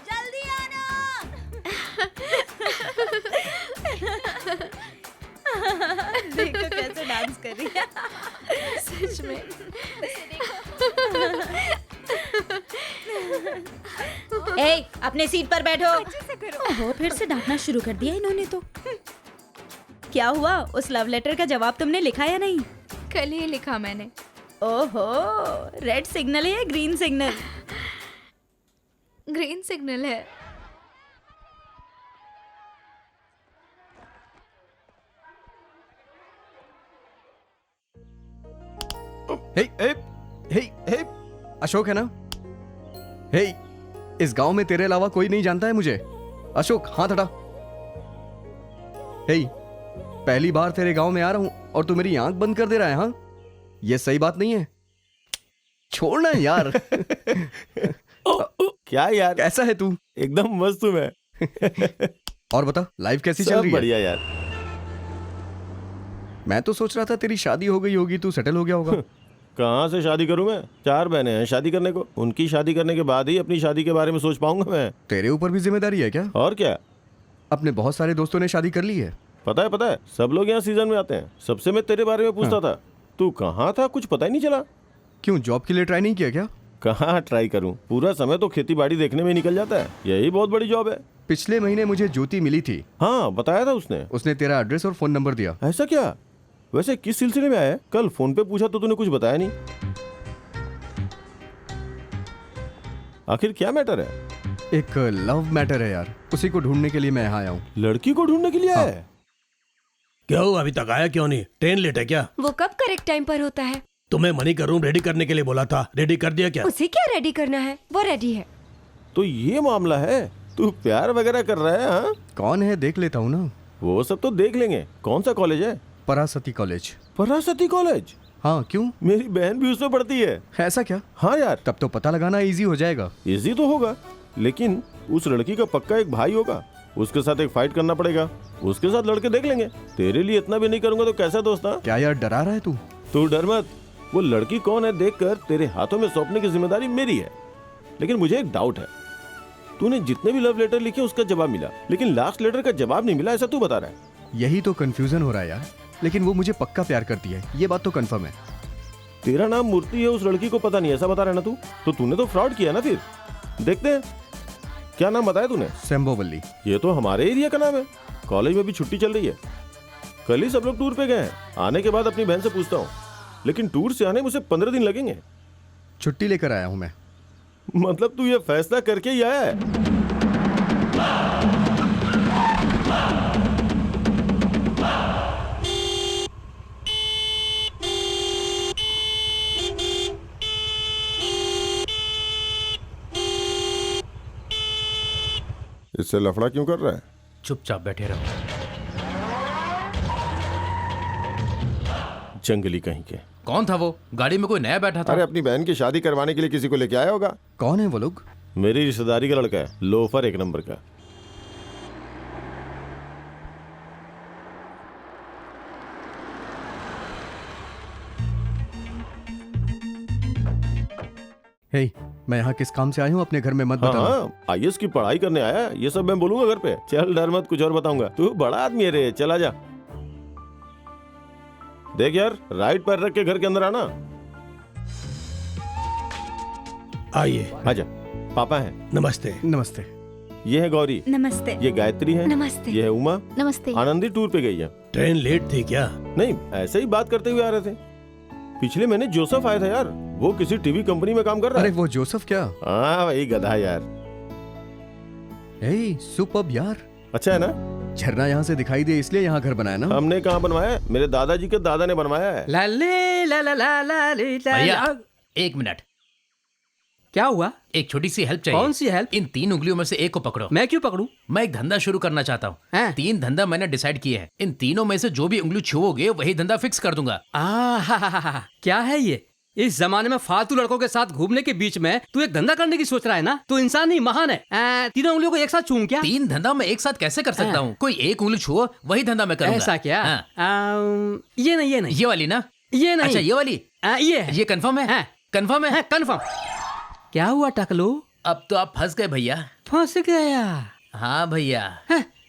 जल्दी आना। सच में। ए, अपने सीट पर बैठो। ओहो, फिर से डांटना शुरू कर दिया इन्होंने तो। क्या हुआ, उस लव लेटर का जवाब तुमने लिखा या नहीं? कल ही लिखा मैंने। ओहो, रेड सिग्नल है या ग्रीन सिग्नल? ग्रीन सिग्नल है। हे हे हे हे अशोक है ना? हे, इस गांव में तेरे अलावा कोई नहीं जानता है मुझे। अशोक, हाथ हटा। हे, पहली बार तेरे गांव में आ रहा हूं और तू मेरी आंख बंद कर दे रहा है। हाँ, ये सही बात नहीं है। छोड़ना यार। क्या यार, कैसा है तू? एकदम मस्त हूँ मैं। और बता, लाइफ कैसी चल सब रही है? बढ़िया यार। मैं तो सोच रहा था तेरी शादी हो गई होगी, तू सेटल हो गया होगा। कहाँ से शादी करूँ मैं? 4 बहनें हैं शादी करने को। उनकी शादी करने के बाद ही अपनी शादी के बारे में सोच पाऊंगा मैं। तेरे ऊपर भी जिम्मेदारी है क्या? और क्या, अपने बहुत सारे दोस्तों ने शादी कर ली है। पता है, सब लोग यहाँ सीजन में आते हैं। सबसे मैं तेरे बारे में पूछता था, तू कहाँ था, कुछ पता ही नहीं चला। क्यों, जॉब के लिए ट्राई नहीं किया क्या? कहाँ ट्राई करूँ, पूरा समय तो खेती बाड़ी देखने में निकल जाता है। यही बहुत बड़ी जॉब है। पिछले महीने मुझे ज्योति मिली थी। हाँ, बताया था उसने। उसने तेरा एड्रेस और फोन नंबर दिया। ऐसा क्या? वैसे किस सिलसिले में आया है? कल फोन पे पूछा तो तूने कुछ बताया नहीं। आखिर क्या मैटर है? एक लव मैटर है यार, उसी को ढूंढने के लिए मैं यहाँ आया हूँ। लड़की को ढूंढने के लिए आया है? क्या हुआ, अभी तक आया क्यों नहीं? ट्रेन लेट है क्या? वो कब करेक्ट टाइम पर होता है? तुम्हें मनी का रूम रेडी करने के लिए बोला था, रेडी कर दिया क्या? उसे क्या रेडी करना है, वो रेडी है। तो ये मामला है, तू प्यार वगैरह कर रहा है? हाँ, कौन है देख लेता हूँ ना। वो सब तो देख लेंगे। कौन सा कॉलेज है? परासती कॉलेज। परासती कॉलेज? हाँ, क्यों? मेरी बहन भी उसमें पढ़ती है। ऐसा क्या? हाँ यार। तब तो पता लगाना इजी हो जाएगा। इजी तो होगा, लेकिन उस लड़की का पक्का एक भाई होगा, उसके साथ एक फाइट करना पड़ेगा। उसके साथ लड़के देख लेंगे। तेरे लिए इतना भी नहीं करूंगा तो कैसा दोस्त? हाँ, क्या यार, डरा रहा है तू? तू डर मत। वो लड़की कौन है देखकर तेरे हाथों में सौंपने की जिम्मेदारी मेरी है। लेकिन मुझे एक डाउट है, तूने जितने भी लव लेटर लिखे उसका जवाब मिला, लेकिन लास्ट लेटर का जवाब नहीं मिला, ऐसा तू बता रहा है। यही तो कंफ्यूजन हो रहा है यार। लेकिन वो मुझे पक्का प्यार करती है, ये बात तो कंफर्म है। तेरा नाम मूर्ति है, उस लड़की को पता नहीं, ऐसा बता रहा है ना तू? तो तूने तो फ्रॉड किया ना। फिर देखते हैं, क्या नाम बताया तूने? सेम्बोवल्ली। ये तो हमारे एरिया का नाम है। कॉलेज में भी छुट्टी चल रही है। कल ही सब लोग टूर पे गए हैं। आने के बाद अपनी बहन से पूछता हूँ, लेकिन टूर से आने मुझे 15 दिन लगेंगे। छुट्टी लेकर आया हूँ मैं। मतलब तू ये फैसला करके ही आया है? इससे लफड़ा क्यों कर रहा है? चुपचाप बैठे रहो। जंगली कहीं के। कौन था वो? गाड़ी में कोई नया बैठा था? अरे अपनी बहन की शादी करवाने के लिए किसी को लेके आया होगा। कौन है वो लोग? मेरी रिश्तेदारी का लड़का है, लोफर 1 नंबर का। हे, मैं यहाँ किस काम से आया हूँ, अपने घर में मत हाँ बताना। हाँ, आईएएस की पढ़ाई करने आया है, ये सब मैं बोलूंगा घर पे। चल डर मत, कुछ और बताऊंगा। तू बड़ा आदमी है रे, चला जा। देख यार, राइट पैर रख के घर के अंदर आना। आइए। आजा। पापा हैं। नमस्ते। नमस्ते। ये है गौरी। नमस्ते। ये गायत्री है। नमस्ते। ये है उमा। नमस्ते। आनंदी टूर पे गई है। ट्रेन लेट थी क्या? नहीं, ऐसे ही बात करते हुए आ रहे थे। पिछले महीने जोसेफ आया था यार, वो किसी टीवी कंपनी में काम कर रहा अरे है। वो जोसेफ क्या? हाँ वही गधा यार। हे, सुपर्ब यार। अच्छा है ना? झरना यहाँ से दिखाई दे इसलिए यहाँ घर बनाया ना? हमने कहाँ बनवाया है, मेरे दादाजी के दादा ने बनवाया है। ला ले ला ला ला ला ले ला भैया, ला। 1 मिनट। क्या हुआ? एक छोटी सी हेल्प चाहिए। कौन सी हेल्प? इन 3 उंगलियों में से एक को पकड़ो। मैं क्यों पकड़ूं? मैं एक धंधा शुरू करना चाहता हूँ। हैं? 3 धंधा मैंने डिसाइड किए हैं। इन तीनों में से जो भी उंगली छुओगे वही धंधा फिक्स कर दूंगा। क्या है ये? इस जमाने में फालतू लड़कों के साथ घूमने के बीच में तू एक धंधा करने की सोच रहा है ना? तू इंसान नहीं महान है। 3 उंगलियों को एक साथ छूऊं क्या? 3 धंधा मैं एक साथ कैसे कर सकता हूँ? कोई एक उंगली छुओ वही धंधा मैं करूंगा। ऐसा क्या? हाँ। ये नहीं, ये नहीं, ये वाली ना? ये नहीं। अच्छा ये वाली? ये कंफर्म है? कंफर्म है? कंफर्म। क्या हुआ टकलो? अब तो आप फंस गए भैया। फंस गया? हाँ भैया,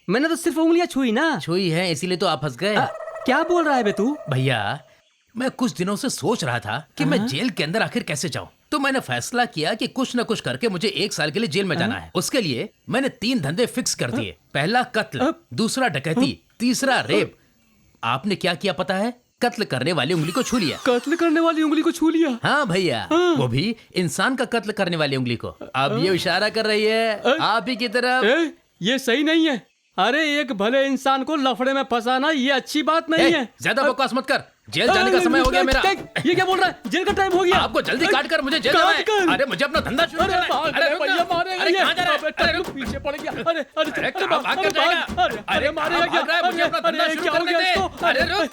मैंने तो सिर्फ उंगलियां छुई ना। छुई है इसीलिए तो आप फंस गए। क्या बोल रहा है बे तू? भैया मैं कुछ दिनों से सोच रहा था कि मैं जेल के अंदर आखिर कैसे जाऊं। तो मैंने फैसला किया कि कुछ न कुछ करके मुझे 1 साल के लिए जेल में जाना है। उसके लिए मैंने 3 धंधे फिक्स कर दिए। पहला कत्ल, दूसरा डकैती, तीसरा रेप। आपने क्या किया पता है? कत्ल करने वाली उंगली को छू लिया। कत्ल करने वाली उंगली को छू लिया? हाँ भैया, वो भी इंसान का कत्ल करने वाली उंगली को। अब ये इशारा कर रही है आप ही की तरफ। ये सही नहीं है। अरे एक भले इंसान को लफड़े में फंसाना ये अच्छी बात नहीं है। ज्यादा बकवास मत कर, जेल जाने का समय हो गया मेरा। ये क्या बोल रहा है? जेल का टाइम हो गया। आपको जल्दी काट कर मुझे जेल जाना है। अरे मुझे अपना धंधा शुरू करना है। अरे भैया मारेगा अरे ये। कहाँ जा रहा है? अरे रुक, पीछे पड़ गया। अरे अरे अरे कहाँ भाग कर जाएगा? अरे मारेगा कहाँ भाग रहा है? मुझे अपना धंधा अरे, शुरू क्या हो करने गया दे। इसको? अरे रुक।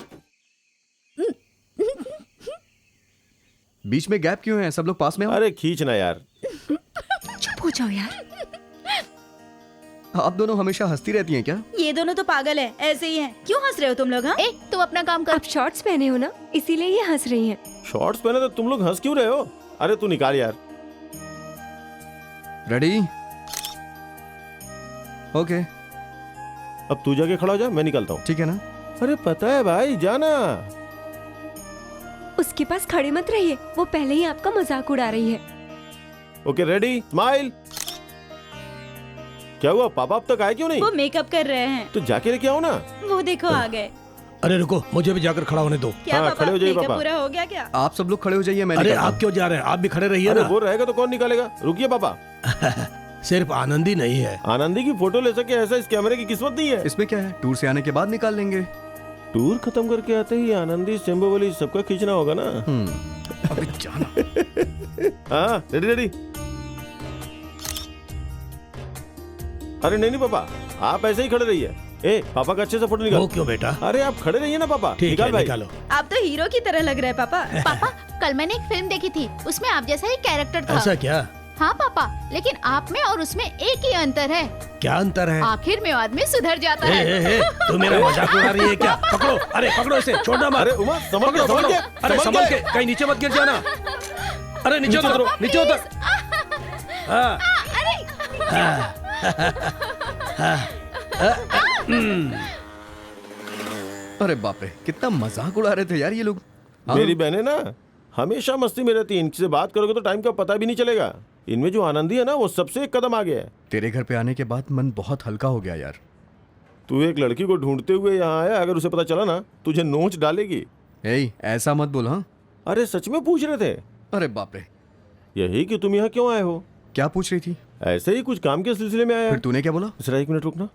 बीच में गैप क्यों है? सब लोग पास में हो। अरे खींचना यार। चुप हो जाओ यार। आप दोनों हमेशा हंसती रहती हैं क्या? ये दोनों तो पागल है, ऐसे ही हैं। क्यों हंस रहे हो तुम लोग? हाँ, ए तू अपना काम कर। आप शॉर्ट्स पहने हो ना, इसीलिए ये हंस रही हैं। शॉर्ट्स पहने तो तुम लोग हंस क्यों रहे हो? अरे तू निकाल यार। रेडी? ओके, अब तू जाके खड़ा हो जा, मैं निकलता हूँ। ठीक है ना? अरे पता है भाई, जाना। उसके पास खड़े मत रहिए, वो पहले ही आपका मजाक उड़ा रही है। Okay ready, smile. क्या हुआ, पापा अब तक आए क्यों नहीं? वो मेकअप कर रहे हैं। तो जाके लेके आओ ना। वो देखो आ गए। अरे रुको, मुझे भी जाकर खड़ा होने दो। क्या हाँ, पापा, खड़े हो जाइए मेकअप पापा। पूरा हो गया क्या? आप सब लोग खड़े हो जाइए, मैं अरे निकलता आप हूं। क्यों जा रहे हैं? आप भी खड़े रहिए अरे ना। वो रहेगा तो कौन निकालेगा? रुकिए पापा। सिर्फ आनंद ही नहीं है। आनंदी की फोटो ले सके ऐसा इस कैमरे की किस्मत नहीं है। इसमें क्या है? टूर से आने के बाद निकाल लेंगे। टूर खत्म करके आते ही आनंदी, सेम्बोवली सबका खींचना होगा ना। अबे जाना। हाँ रेडी रेडी। अरे नहीं पापा, आप ऐसे ही खड़े रहिए। ए पापा का अच्छे से फोटो वो निकाल। क्यों बेटा? अरे आप खड़े रहिए ना पापा। ठीक निकाल है, भाई। निकालो। आप तो हीरो की तरह लग रहे हैं पापा। पापा कल मैंने एक फिल्म देखी थी, उसमें आप जैसा ही कैरेक्टर था। ऐसा क्या? हाँ पापा, लेकिन आप में और उसमें एक ही अंतर है। क्या अंतर है? आखिर में आदमी सुधर जाता ए, है। ए, ए, तू मेरा मजाक उड़ा रही है क्या? पकड़ो, अरे पकड़ो इसे, छोड़ना मत। अरे उमा संभल के, पकड़ो, संभल पकड़ो। के, अरे संभल के, कहीं नीचे मत गिर जाना। अरे नीचे उतरो, नीचे उतर। हाँ। अरे बाप रे, कितना मजाक उड़ा रहे थे यार ये लोग। हाँ। मेरी बहनें ना हमेशा मस्ती में रहती है। इनसे बात करोगे तो टाइम का पता भी नहीं चलेगा। इनमें जो आनंदी है ना, वो सबसे एक कदम आगे है। तेरे घर पे आने के बाद मन बहुत हल्का हो गया यार। तू एक लड़की को ढूंढते हुए यहाँ आया, अगर उसे पता चला ना तुझे नोच डालेगी। ए, ऐसा मत बोल। हाँ, अरे सच में पूछ रहे थे अरे बाप रे, यही कि तुम यहाँ क्यों आए हो? क्या पूछ रही थी? ऐसे ही कुछ काम के सिलसिले में आया फिर है। तूने क्या बोला? जरा 1 मिनट रुकना।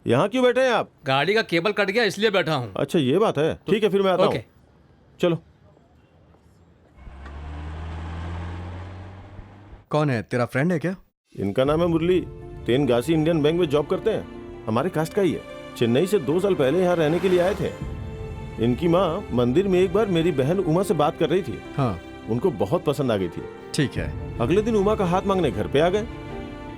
यहाँ क्यों बैठे हैं आप? गाड़ी का केबल कट गया इसलिए बैठा हूँ। अच्छा ये बात है, ठीक है फिर मैं आता हूँ। ओके। चलो। कौन है? तेरा फ्रेंड है क्या? इनका नाम है मुरली। तेनगासी इंडियन बैंक में जॉब करते हैं। हमारे कास्ट का ही है। चेन्नई से 2 साल पहले यहाँ रहने के लिए आए थे। इनकी माँ मंदिर में एक बार मेरी बहन उमा से बात कर रही थी। हाँ उनको बहुत पसंद आ गई थी। ठीक है। अगले दिन उमा का हाथ मांगने घर पे आ गए।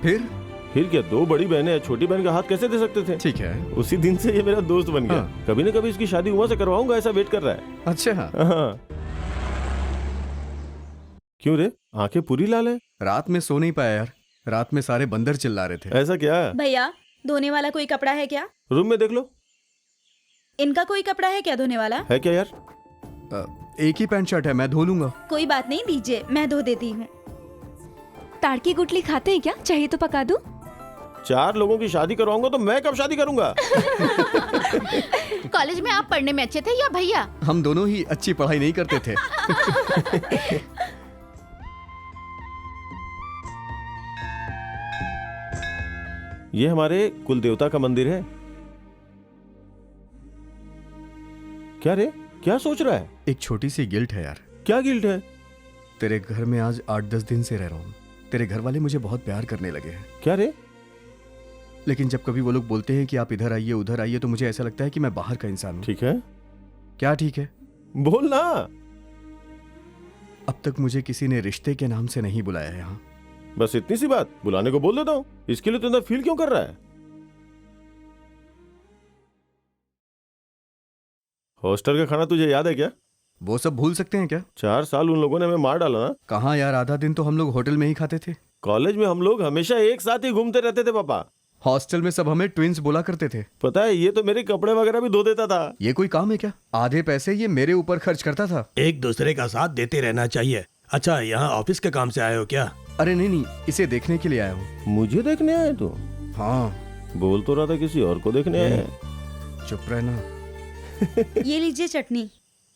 फिर क्या, 2 बड़ी बहनें हैं, छोटी बहन का हाथ कैसे दे सकते थे? ठीक है। उसी दिन से ये मेरा दोस्त बन गया। हाँ। कभी न कभी इसकी शादी उमा से करवाऊंगा, ऐसा वेट कर रहा है। अच्छा हाँ। हाँ। क्यों रे, आंखें पूरी लाल है? रात में सो नहीं पाया यार। रात में सारे बंदर चिल्ला रहे थे। ऐसा क्या? भैया, धोने वाला कोई कपड़ा है क्या? रूम में देख लो। इनका कोई कपड़ा है क्या धोने वाला? है क्या यार? एक ही पैंट शर्ट है, मैं धो लूंगा। कोई बात नहीं, दीजिए, मैं धो देती हूँ। ताड़ की गुटली खाते हैं क्या? चाहिए तो पका दूं? 4 लोगों की शादी करवाऊंगा तो मैं कब शादी करूंगा? कॉलेज में आप पढ़ने में अच्छे थे या भैया? हम दोनों ही अच्छी पढ़ाई नहीं करते थे। ये हमारे कुल देवता का मंदिर है। क्या रे, क्या सोच रहा है? एक छोटी सी गिल्ट है यार। क्या गिल्ट है? तेरे घर में आज 8-10 दिन से रह रहा हूँ। तेरे घर वाले मुझे बहुत प्यार करने लगे हैं। क्या रे? लेकिन जब कभी वो लोग बोलते हैं कि आप इधर आइए उधर आइए, तो मुझे ऐसा लगता है कि मैं बाहर का इंसान हूँ। ठीक है, क्या ठीक है? बोल ना। अब तक मुझे किसी ने रिश्ते के नाम से नहीं बुलाया है यहाँ। बस इतनी सी बात, बुलाने को बोल देता हूँ। इसके लिए तो अंदर फील क्यों कर रहा है? हॉस्टल का खाना तुझे याद है क्या? वो सब भूल सकते हैं क्या? 4 साल उन लोगों ने हमें मार डाला ना। कहाँ यार, आधा दिन तो हम लोग होटल में ही खाते थे। कॉलेज में हम लोग हमेशा एक साथ ही घूमते रहते थे पापा। हॉस्टल में सब हमें ट्विंस बोला करते थे। पता है, ये तो मेरे कपड़े वगैरह भी धो देता था। ये कोई काम है क्या? आधे पैसे ये मेरे ऊपर खर्च करता था। एक दूसरे का साथ देते रहना चाहिए। अच्छा, यहाँ ऑफिस के काम से आए हो क्या? अरे नहीं, इसे देखने के लिए आया हूँ। मुझे देखने आए तो? हाँ। बोल तो रहा था किसी और को देखने आए। चुप रहना। ये लीजिए चटनी।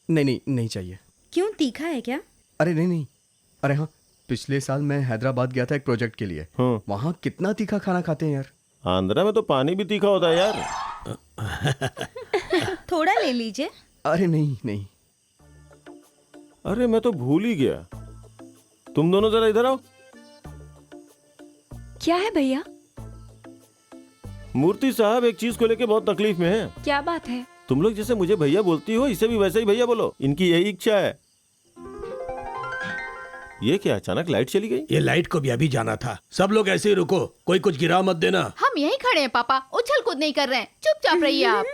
नहीं चाहिए। क्यों, तीखा है क्या? अरे नहीं। अरे हाँ, पिछले साल मैं हैदराबाद गया था एक प्रोजेक्ट के लिए। हाँ। वहाँ कितना तीखा खाना खाते हैं यार। आंध्रा में तो पानी भी तीखा होता है यार। थोड़ा ले लीजिए। अरे नहीं। अरे मैं तो भूल ही गया। तुम दोनों जरा इधर आओ। क्या है भैया? मूर्ति साहब एक चीज को लेके बहुत तकलीफ में है। क्या बात है? तुम लोग जैसे मुझे भैया बोलती हो, इसे भी वैसे ही भैया बोलो। इनकी यही इच्छा है। ये क्या, अचानक लाइट चली गई? ये लाइट को भी अभी जाना था। सब लोग ऐसे ही रुको, कोई कुछ गिरा मत देना। हम यहीं खड़े हैं पापा, उछल कूद नहीं कर रहे हैं, चुपचाप रहिए आप।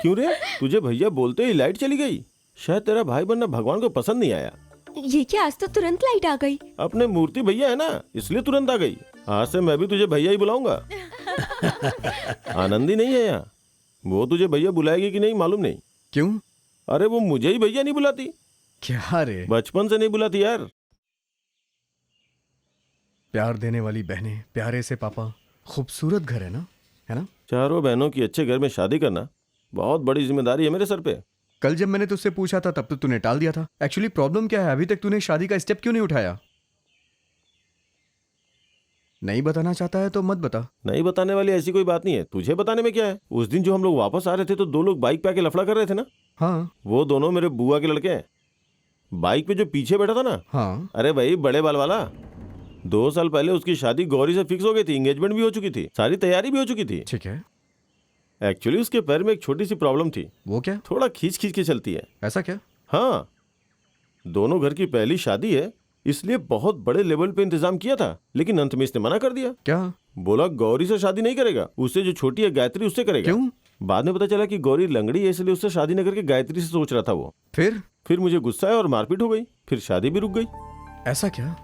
क्यों रे, तुझे भैया बोलते ही लाइट चली गई? शायद तेरा भाई बनना भगवान को पसंद नहीं आया। ये क्या, आज तो तुरंत लाइट आ गई। अपने मूर्ति भैया है ना, इसलिए तुरंत आ गई। आज से मैं भी तुझे भैया ही बुलाऊंगा। आनंदी नहीं है यहाँ, वो तुझे भैया बुलाएगी कि नहीं मालूम नहीं। क्यों? अरे वो मुझे ही भैया नहीं बुलाती। क्या रे? बचपन से नहीं बुलाती यार। प्यार देने वाली बहनें, प्यारे से पापा, खूबसूरत घर है ना? चारों बहनों की अच्छे घर में शादी करना बहुत बड़ी जिम्मेदारी है मेरे सर पे। कल जब मैंने तुझसे पूछा था तब तो तूने टाल दिया था। एक्चुअली प्रॉब्लम क्या है? अभी तक तूने शादी का स्टेप क्यों नहीं उठाया? नहीं बताना चाहता है तो मत बता। नहीं बताने वाली ऐसी कोई बात नहीं है। तुझे बताने में क्या है? उस दिन जो हम लोग वापस आ रहे थे तो 2 लोग बाइक पे आके लफड़ा कर रहे थे ना। हाँ। वो दोनों मेरे बुआ के लड़के हैं। बाइक पे जो पीछे बैठा था ना। हाँ। अरे भाई, बड़े बाल वाला। 2 साल पहले उसकी शादी गौरी से फिक्स हो गई थी। एंगेजमेंट भी हो चुकी थी, सारी तैयारी भी हो चुकी थी। ठीक है। एक्चुअली उसके पैर में एक छोटी सी प्रॉब्लम थी। वो क्या? थोड़ा खींच खींच के चलती है। ऐसा क्या? हाँ, दोनों घर की पहली शादी है, इसलिए बहुत बड़े लेवल पे इंतजाम किया था, लेकिन अंत में इसने मना कर दिया। क्या? बोला गौरी से शादी नहीं करेगा, उससे जो छोटी है गायत्री उससे करेगा। क्यों? बाद में पता चला कि गौरी लंगड़ी है, इसलिए उससे शादी न करके गायत्री से सोच रहा था वो। फिर मुझे गुस्सा आया और मारपीट हो गई। फिर शादी भी रुक गई। ऐसा क्या?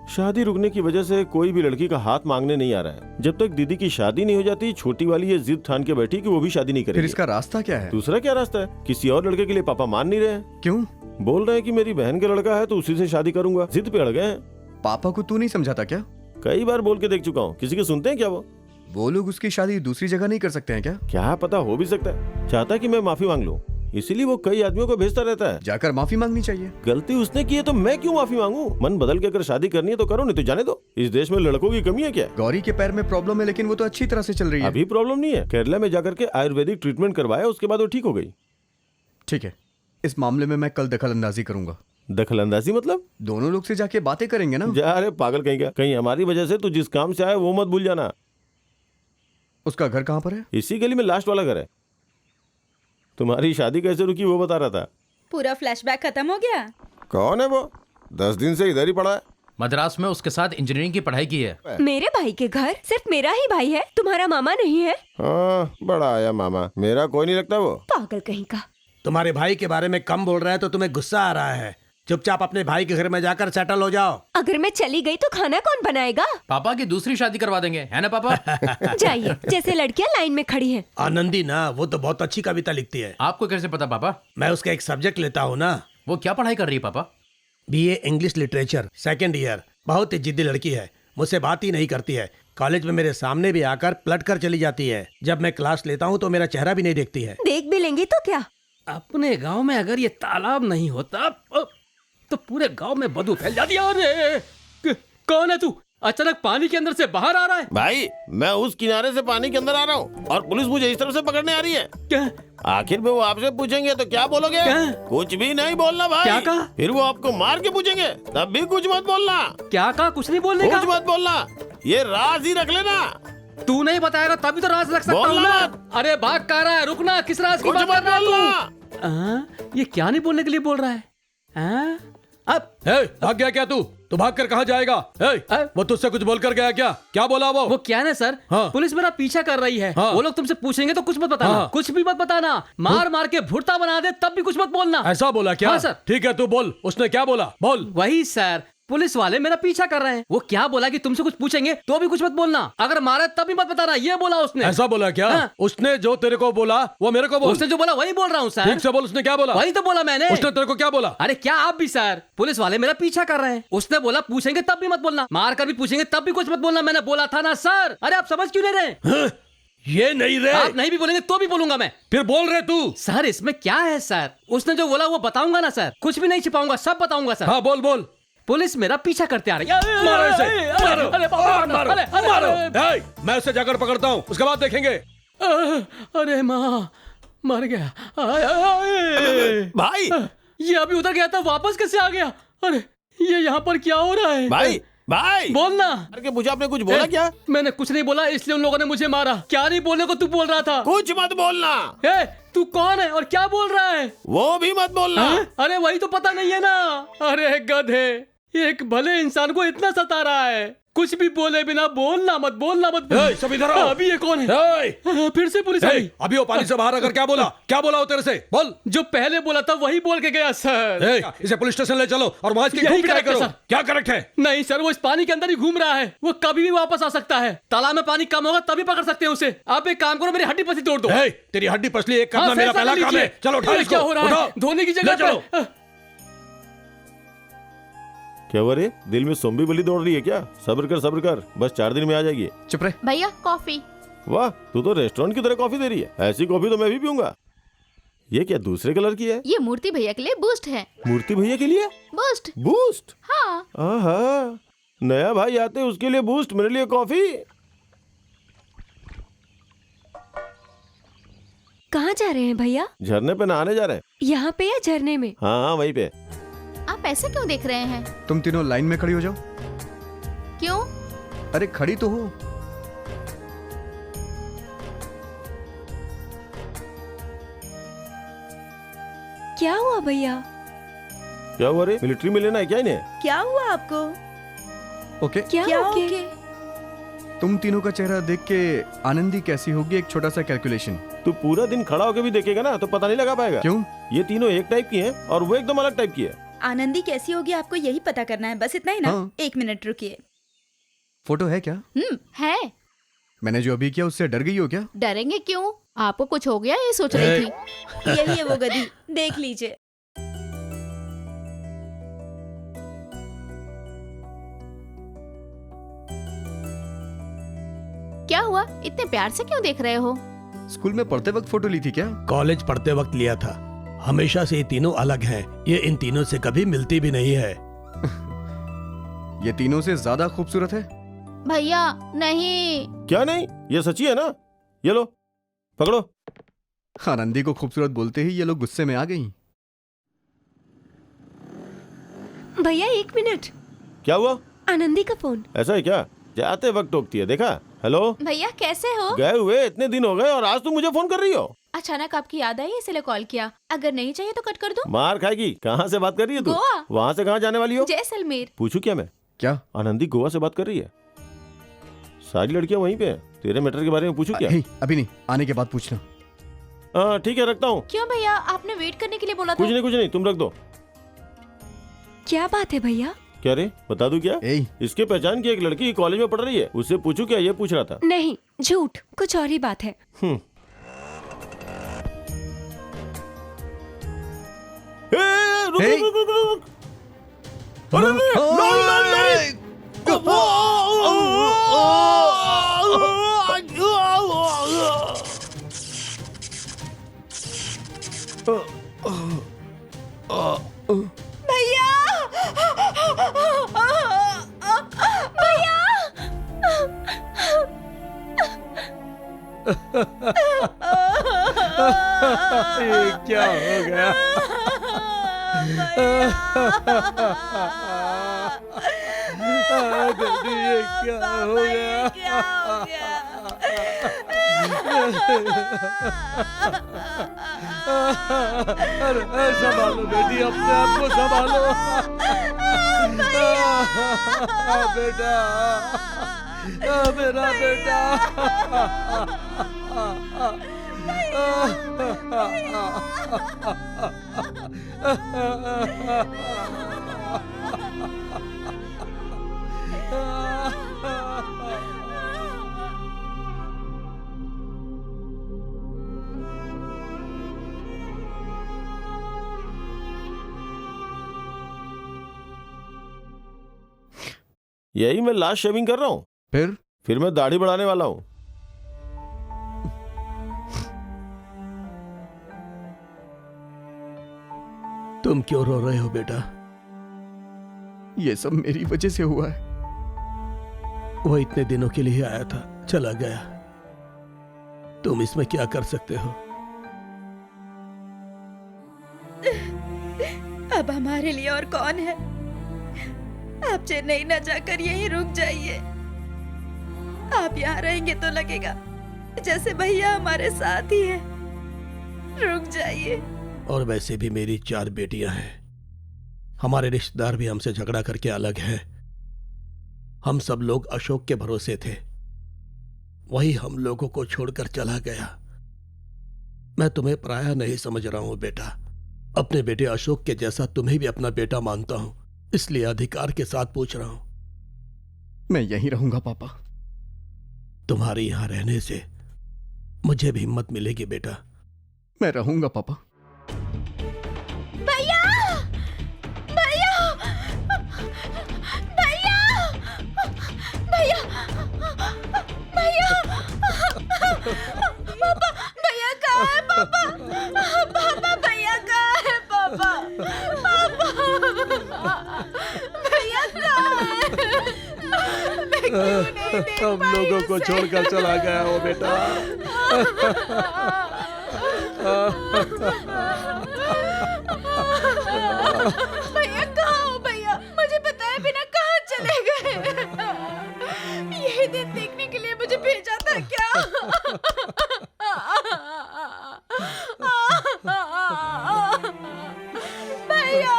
शादी रुकने की वजह से कोई भी लड़की का हाथ मांगने नहीं आ रहा है। जब तक दीदी की शादी नहीं हो जाती, छोटी वाली ये जिद ठान के बैठी कि वो भी शादी नहीं करेगी। फिर इसका रास्ता क्या है? दूसरा क्या रास्ता है? किसी और लड़के के लिए पापा मान नहीं रहे हैं। क्यों? बोल रहे हैं कि मेरी बहन का लड़का है तो उसी से शादी करूंगा। जिद पे अड़ गए हैं। पापा को तू नहीं समझाता क्या? कई बार बोल के देख चुका हूँ, किसी के सुनते हैं क्या? वो लोग उसकी शादी दूसरी जगह नहीं कर सकते हैं क्या? क्या पता, हो भी सकता है। चाहता है कि मैं माफी मांग लूं, इसीलिए वो कई आदमियों को भेजता रहता है। जाकर माफी मांगनी चाहिए। गलती उसने की है तो मैं क्यों माफी मांगू? मन बदल के अगर शादी करनी है तो करो, नहीं तो जाने दो। इस देश में लड़कों की कमी है क्या? गौरी के पैर में प्रॉब्लम है, लेकिन वो तो अच्छी तरह से चल रही है। अभी प्रॉब्लम नहीं है। केरला में जाकर के आयुर्वेदिक ट्रीटमेंट करवाया, उसके बाद वो ठीक हो गई। ठीक है, इस मामले में मैं कल दखल अंदाजी करूंगा। दखल अंदाजी मतलब? दोनों लोग से जाके बातें करेंगे ना। जा रहे पागल कहीं का। कहीं हमारी वजह से तू जिस काम से आए वो मत भूल जाना। उसका घर कहाँ पर है? इसी गली में लास्ट वाला घर है। तुम्हारी शादी कैसे रुकी वो बता रहा था। पूरा फ्लैशबैक खत्म हो गया। कौन है वो? 10 दिन से इधर ही पड़ा है। मद्रास में उसके साथ इंजीनियरिंग की पढ़ाई की है। मेरे भाई के घर सिर्फ मेरा ही भाई है, तुम्हारा मामा नहीं है? हाँ, बड़ा आया मामा। मेरा कोई नहीं लगता वो। पागल कहीं का। तुम्हारे भाई के बारे में कम बोल रहा है तो तुम्हें गुस्सा आ रहा है। चुपचाप अपने भाई के घर में जाकर सेटल हो जाओ। अगर मैं चली गई तो खाना कौन बनाएगा? पापा की दूसरी शादी करवा देंगे, है ना पापा? जाइए, जैसे लड़कियां लाइन में खड़ी हैं। आनंदी ना, वो तो बहुत अच्छी कविता लिखती है। आपको कैसे पता पापा? मैं उसका एक सब्जेक्ट लेता हूँ ना। वो क्या पढ़ाई कर रही है पापा? BA English literature, 2nd year. बहुत ही जिद्दी लड़की है, मुझसे बात ही नहीं करती है। कॉलेज में मेरे सामने भी आकर पलट कर चली जाती है। जब मैं क्लास लेता हूँ तो मेरा चेहरा भी नहीं देखती है। देख भी लेंगी तो क्या? अपने गांव में अगर ये तालाब नहीं होता तो पूरे गांव में बदबू फैल जाती है। अरे कौन है तू? अचानक पानी के अंदर से बाहर आ रहा है। भाई, मैं उस किनारे से पानी के अंदर आ रहा हूँ और पुलिस मुझे इस तरफ से पकड़ने आ रही है। क्या? आखिर में वो आपसे पूछेंगे तो क्या बोलोगे? क्या? कुछ भी नहीं बोलना भाई। क्या कहा? फिर वो आपको मार के पूछेंगे, तब भी कुछ मत बोलना। क्या कहा? कुछ नहीं बोलने का? कुछ मत बोलना, ये राज ही रख लेना। तू नहीं बताएगा तभी तो राज रख सकता हूँ बोलना ना। मत। अरे भाग कह रहा है, रुकना। किस राज की कुछ बात मत कर रहा है बोलना। तू? ये क्या नहीं बोलने के लिए बोल रहा है? अब भाग गया क्या तू? तू भाग कर कहाँ जाएगा? वो तुझसे कुछ बोल कर गया क्या? क्या बोला वो? क्या है सर? हाँ। पुलिस मेरा पीछा कर रही है। हाँ। वो लोग तुमसे पूछेंगे तो कुछ मत बताना। हाँ। कुछ भी मत बताना। मार मार के भुट्टा बना दे तब भी कुछ मत बोलना। ऐसा बोला क्या? हाँ सर। ठीक है, तू बोल। उसने क्या बोला? बोल। वही सर, पुलिस वाले मेरा पीछा कर रहे हैं। वो क्या बोला कि तुमसे कुछ पूछेंगे तो भी कुछ मत बोलना, अगर मारा तब भी मत बताना, ये बोला उसने। ऐसा बोला क्या? हाँ। उसने जो तेरे को बोला वो मेरे को बोल। उसने जो बोला वही बोल रहा हूँ सर। ठीक से बोल, उसने क्या बोला? वही तो बोला मैंने। उसने तेरे को क्या बोला? अरे क्या आप भी सर, पुलिस वाले मेरा पीछा कर रहे हैं। उसने बोला पूछेंगे तब भी मत बोलना, मार कर भी पूछेंगे तब भी कुछ मत बोलना। मैंने बोला था ना सर। अरे आप समझ क्यों नहीं रहे? हाँ? ये नहीं रहे। आप नहीं भी बोलेंगे तो भी बोलूंगा मैं। फिर बोल रहे तू। सर इसमें क्या है सर, उसने जो बोला वो बताऊंगा ना सर, कुछ भी नहीं छिपाऊंगा, सब बताऊंगा सर। हाँ बोल बोल। पुलिस मेरा पीछा करते आ रही है। मारो इसे, मारो, अरे बाबा, मारो, अरे, अरे, मारो। अरे, ए, मैं उसे जाकर पकड़ता हूँ, उसके बाद देखेंगे। अरे माँ, मर गया। भाई ये अभी उधर गया था, वापस कैसे आ गया? अरे ये यहाँ पर क्या हो रहा है? भाई भाई बोलना। अरे मुझे आपने कुछ बोला क्या? मैंने कुछ नहीं बोला, इसलिए उन लोगों ने मुझे मारा। क्या नहीं बोलने को तू बोल रहा था? कुछ मत बोलना। ए, तू कौन है और क्या बोल रहा है? वो भी मत बोलना। अरे वही तो पता नहीं है ना। अरे गधे, एक भले इंसान को इतना सता रहा है, कुछ भी बोले बिना बोलना मत, बोलना मत। ए, सब इधर आओ। अभी ये कौन है? ए, फिर से पुलिस आई। अभी वो पानी से बाहर आकर क्या बोला? क्या बोला वो तेरे से? बोल। जो पहले बोला था वही बोल के गया सर। इसे पुलिस स्टेशन ले चलो और वहां इसकी यही खूब पिटाई correct है, करो। सर। क्या करेक्ट है? नहीं सर, वो इस पानी के अंदर ही घूम रहा है, वो कभी भी वापस आ सकता है। तालाब में पानी कम होगा तभी पकड़ सकते हैं उसे। आप एक काम करो, मेरी हड्डी पसली तोड़ दो। तेरी हड्डी पसली एक हाँ, करना मेरा फैसला पहला काम लीजिए। है। चलो उठाओ ये इसको। क्या हो रहा है? उठाओ। धोने की ले जगह चलो। पर। क्या हुआ रे? दिल में सोम्बी बली दौड़ रही है क्या? सब्र कर, बस 4 दिन में आ जाएगी। चुप रहे। भैया कॉफी। वाह, तू तो रेस्टोरेंट की तरह कॉफी दे रही है। ऐसी कॉफी तो मैं भी पीऊंगा। ये क्या दूसरे कलर की है? ये मूर्ति भैया के लिए बूस्ट है। मूर्ति भैया के लिए बूस्ट। बूस्ट? हाँ। आहा, नया भाई आते उसके लिए बूस्ट, मेरे लिए कॉफी। कहाँ जा रहे हैं भैया? झरने पे नहाने जा रहे हैं। यहाँ पे या झरने में? हाँ वहीं पे। आप ऐसे क्यों देख रहे हैं? तुम तीनों लाइन में खड़ी हो जाओ। क्यों? अरे खड़ी तो हो। क्या हुआ भैया? क्या हुआ रे? मिलिट्री में लेना है क्या इन्हें? क्या हुआ आपको? ओके। क्या ओके? तुम तीनों का चेहरा देख के आनंदी कैसी होगी, एक छोटा सा कैलकुलेशन। तू पूरा दिन खड़ा होकर भी देखेगा ना तो पता नहीं लगा पाएगा। क्यों? ये तीनों एक टाइप की हैं और वो एकदम अलग टाइप की है। आनंदी कैसी होगी आपको यही पता करना है, बस इतना ही ना? हाँ। 1 मिनट रुकिए। फोटो है क्या? है। मैंने जो अभी किया उससे डर गई हो क्या? डरेंगे क्यों? आपको कुछ हो गया ये सोच रही थी। यही है वो गधी, देख लीजिए। क्या हुआ? इतने प्यार से क्यों देख रहे हो? स्कूल में पढ़ते वक्त फोटो ली थी क्या? कॉलेज पढ़ते वक्त लिया था। हमेशा से ये तीनों अलग हैं। ये इन तीनों से कभी मिलती भी नहीं है। ये तीनों से ज्यादा खूबसूरत है। भैया नहीं। क्या नहीं? ये सच्ची है ना? ये लो पकड़ो। आनंदी को खूबसूरत बोलते ही ये लोग गुस्से में आ गई। भैया 1 मिनट। क्या हुआ? आनंदी का फोन। ऐसा है क्या? जाते वक्त टोकती है, देखा? हेलो भैया कैसे हो? गए हुए इतने दिन हो गए और आज तुम मुझे फोन कर रही हो? अचानक आपकी याद आई इसलिए कॉल किया। अगर नहीं चाहिए तो कट कर दूं? मार खाएगी। कहाँ से बात कर रही है तू? गोवा। वहाँ से कहाँ जाने वाली हो? जैसलमेर। पूछू क्या मैं? क्या? आनंदी गोवा से बात कर रही है। सारी लड़कियां वहीं पे हैं। तेरे मैटर के बारे में पूछू क्या? अभी नहीं, आने के बाद पूछना। ठीक है रखता हूँ। क्यों भैया? आपने वेट करने के लिए बोला था। कुछ नहीं तुम रख दो। क्या बात है भैया? क्या रे बता दूं क्या? इसके पहचान की एक लड़की कॉलेज में पढ़ रही है, उससे पूछू क्या? ये पूछ रहा था। नहीं झूठ, कुछ और ही बात है। भैया! भैया! ये क्या हो गया? दीदी ये क्या हो गया? अरे संभालो बेटी, अपने आप को संभालो। बेटा, मेरा बेटा। यही मैं लास्ट शेविंग कर रहा हूँ, फिर मैं दाढ़ी बढ़ाने वाला हूँ। तुम क्यों रो रहे हो बेटा? ये सब मेरी वजह से हुआ है। वो इतने दिनों के लिए आया था, चला गया। तुम इसमें क्या कर सकते हो? अब हमारे लिए और कौन है? आप चेन्नई न जाकर यहीं रुक जाइए। आप यहाँ रहेंगे तो लगेगा जैसे भैया हमारे साथ ही है। रुक जाइए। और वैसे भी मेरी 4 बेटियां हैं। हमारे रिश्तेदार भी हमसे झगड़ा करके अलग हैं। हम सब लोग अशोक के भरोसे थे, वही हम लोगों को छोड़कर चला गया। मैं तुम्हें पराया नहीं समझ रहा हूं बेटा। अपने बेटे अशोक के जैसा तुम्हें भी अपना बेटा मानता हूं, इसलिए अधिकार के साथ पूछ रहा हूं। मैं यहीं रहूंगा पापा। तुम्हारे यहां रहने से मुझे भी हिम्मत मिलेगी बेटा। मैं रहूंगा पापा। भैया भैया भैया भैया भैया पापा, भैया कहाँ है पापा? पापा भैया कहाँ है पापा? पापा भैया कहाँ है? मैं क्यों नहीं देख हम पाई लोगों को उसे? छोड़कर चला गया वो बेटा। भैया कहाँ हो भैया? मुझे बताए बिना कहाँ चले गए? यही दिन देखने के लिए मुझे भेजा था क्या? भैया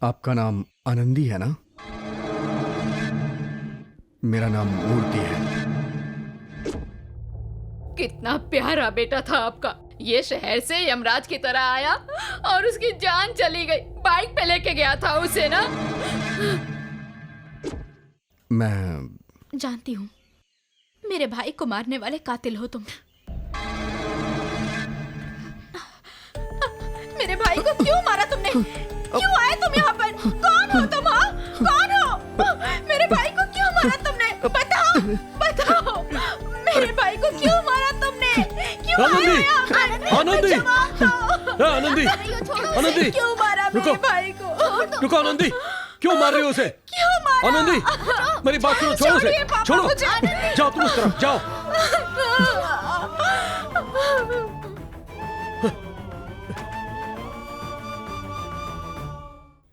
आपका नाम आनंदी है ना? मेरा नाम मूर्ति है। कितना प्यारा बेटा था आपका। ये शहर से यमराज की तरह आया और उसकी जान चली गई। बाइक पे लेके गया था उसे ना। मैं जानती हूँ, मेरे भाई को मारने वाले कातिल हो तुम। मेरे भाई को क्यों मारा तुमने? क्यों आए तुम यहाँ पर? कौन हो तुम? हाँ? कौन हो? मेरे भाई को क्यों मारा तुमने? बताओ, बताओ। मेरे भाई को क्यों मारा तुमने? क्यों आए हो यहाँ पर? आनंदी! जवाब दो। आनंदी! आनंदी! क्यों मारा मेरे भाई को? रुको आनंदी, क्यों मार रही हो उसे? क्यों मारा? आनंदी, मेरी बात सुनो, छोड़ो उसे, छोड़िए पापा छोड़ो। मुझे। जाओ तुम उस तरफ, जाओ।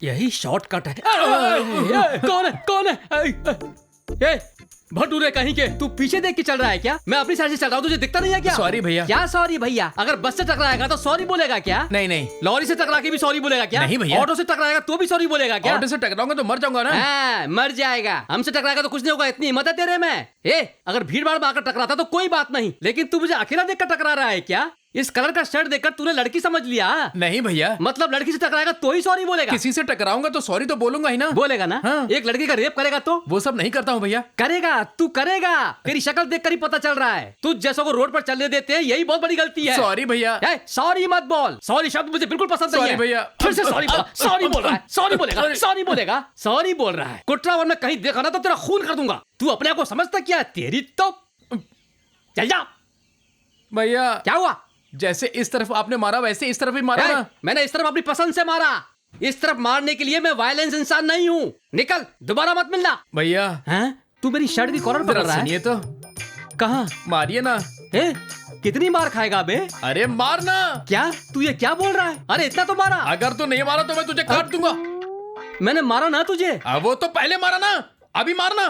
यही शॉर्टकट है। कौन है? कौन है? भटूरे कहीं के, तू पीछे देख के चल रहा है क्या? मैं अपनी साइड से चल रहा हूँ, तुझे दिखता नहीं है क्या? सॉरी भैया। क्या सॉरी भैया? अगर बस से टकराएगा तो सॉरी बोलेगा क्या? नहीं नहीं, लॉरी से टकरा के भी सॉरी बोलेगा क्या? नहीं भैया। ऑटो से टकराएगा तो भी सॉरी बोलेगा क्या? ऑटो से टकराऊंगा तो मर जाऊंगा ना। हाँ, मर जाएगा। हमसे टकराएगा तो कुछ नहीं होगा, इतनी हिम्मत है तेरे में? अगर भीड़ भाड़ में आकर टकराता तो कोई बात नहीं, लेकिन तू मुझे अकेला देखकर टकरा रहा है क्या? इस कलर का शर्ट देखकर तूने लड़की समझ लिया? नहीं भैया, मतलब लड़की से टकराएगा तो ही सॉरी बोलेगा? किसी से टकराऊंगा तो सॉरी तो बोलूंगा ही ना। बोलेगा ना? हाँ। एक लड़की का रेप करेगा तो? वो सब नहीं करता हूँ भैया। करेगा, तू करेगा। तेरी शक्ल देखकर ही पता चल रहा है। तू जैसों को रोड पर चलने देते हैं, यही बहुत बड़ी गलती है। सॉरी भैया। सॉरी मत बोल। सॉरी शब्द मुझे बिल्कुल पसंद नहीं है। सॉरी भैया। फिर से सॉरी बोल। सॉरी बोल रहा है, सॉरी बोलेगा, सॉरी बोलेगा, सॉरी बोल रहा है। कुट्रावर में कहीं देखा ना तो तेरा खून कर दूंगा। तू अपने आप को समझता क्या? तेरी तो चल जा। भैया क्या हुआ? जैसे इस तरफ आपने मारा वैसे इस तरफ भी मारा ना। मैंने इस तरफ अपनी पसंद से मारा। इस तरफ मारने के लिए मैं वायलेंस इंसान नहीं हूँ। निकल, दोबारा मत मिलना। भैया तू मेरी शर्ट की कॉलर पकड़ रहा है? सुनिए तो। कहाँ? मारिए ना। कितनी मार खाएगा बे? अरे मारना। क्या तू ये क्या बोल रहा है? अरे इतना तो मारा। अगर तू नहीं मारा तो मैं तुझे काट दूंगा। मैंने मारा ना तुझे? वो तो पहले मारा ना, अभी मारना।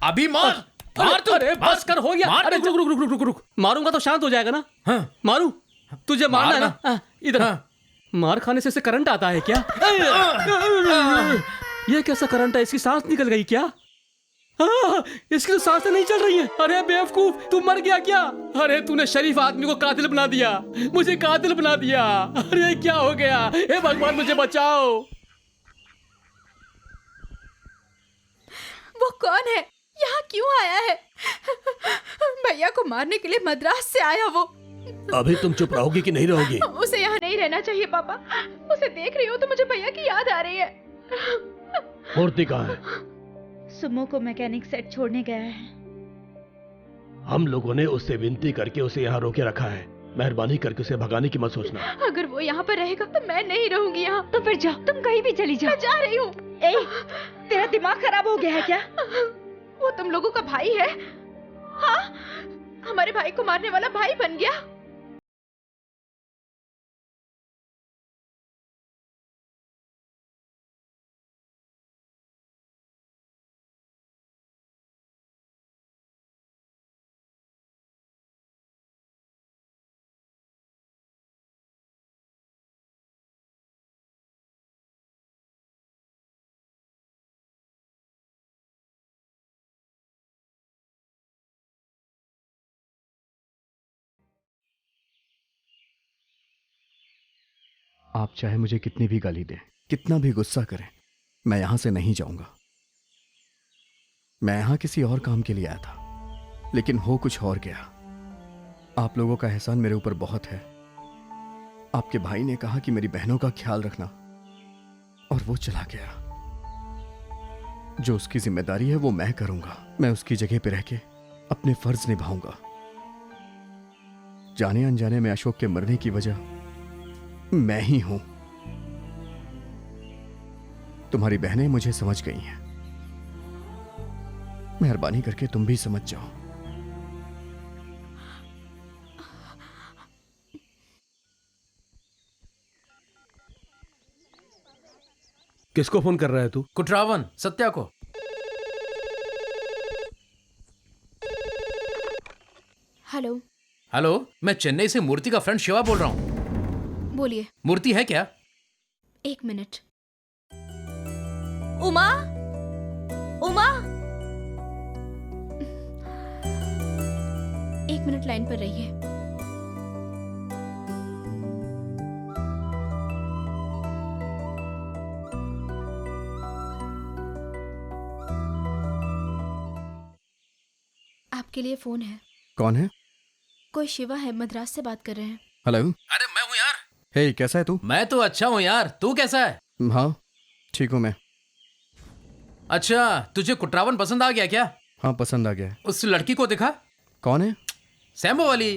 अभी मार। मार तू, अरे बस कर, हो गया। मार अरे दे, रुक रुक रुक रुक रुक रुक मारूंगा तो शांत हो जाएगा ना? हाँ। मारू? तुझे मारना है मारना। ना? इधर हाँ। मार खाने से करंट आता है क्या? ये कैसा करंट है? इसकी सांस निकल गई क्या? इसकी तो सांसें नहीं चल रही है। अरे बेवकूफ, तू मर गया क्या? अरे तूने शरीफ आदमी को कातिल बना दिया, मुझे कातिल बना दिया। अरे क्या हो गया? हे भगवान मुझे बचाओ। वो कौन है? यहाँ क्यों आया है? भैया को मारने के लिए मद्रास से आया वो। अभी तुम चुप रहोगी कि नहीं रहोगी? उसे यहाँ नहीं रहना चाहिए पापा। उसे देख रही हूँ तो मुझे भैया की याद आ रही है। मूर्ति कहाँ है? सुमो को मैकेनिक सेट छोड़ने गया है। हम लोगों ने उससे विनती करके उसे यहाँ रोके रखा है। मेहरबानी करके उसे भगाने की मत सोचना। अगर वो यहाँ पर रहेगा तो मैं नहीं रहूंगी यहाँ। तो फिर जाओ, तुम कहीं भी चली जाओ। मैं जा रही हूँ। तेरा दिमाग खराब हो गया है क्या? वो तुम लोगों का भाई है? हाँ, हमारे भाई को मारने वाला भाई बन गया। आप चाहे मुझे कितनी भी गाली दें, कितना भी गुस्सा करें, मैं यहां से नहीं जाऊंगा। मैं यहां किसी और काम के लिए आया था, लेकिन हो कुछ और गया। आप लोगों का एहसान मेरे ऊपर बहुत है। आपके भाई ने कहा कि मेरी बहनों का ख्याल रखना, और वो चला गया। जो उसकी जिम्मेदारी है वो मैं करूंगा। मैं उसकी जगह पे रह के अपने फर्ज निभाऊंगा। जाने अनजाने में अशोक के मरने की वजह मैं ही हूं। तुम्हारी बहनें मुझे समझ गई हैं। मेहरबानी करके तुम भी समझ जाओ। किसको फोन कर रहा है तू? कुटरावन, सत्या को। हेलो। हेलो, मैं चेन्नई से मूर्ति का फ्रेंड शिवा बोल रहा हूँ। बोलिए। मूर्ति है क्या? 1 minute. Uma, Uma, 1 minute line पर रहिए। आपके लिए फोन है। कौन है? कोई शिवा है, मद्रास से बात कर रहे हैं। हेलो। अरे मैं हूँ यार। हे, कैसा है तू? मैं तो अच्छा हूँ यार, तू कैसा है? हाँ, ठीक हूं मैं। अच्छा, तुझे कुटरावन पसंद आ गया क्या? हाँ, पसंद आ गया है। उस लड़की को देखा? कौन है? सैम्बो वाली।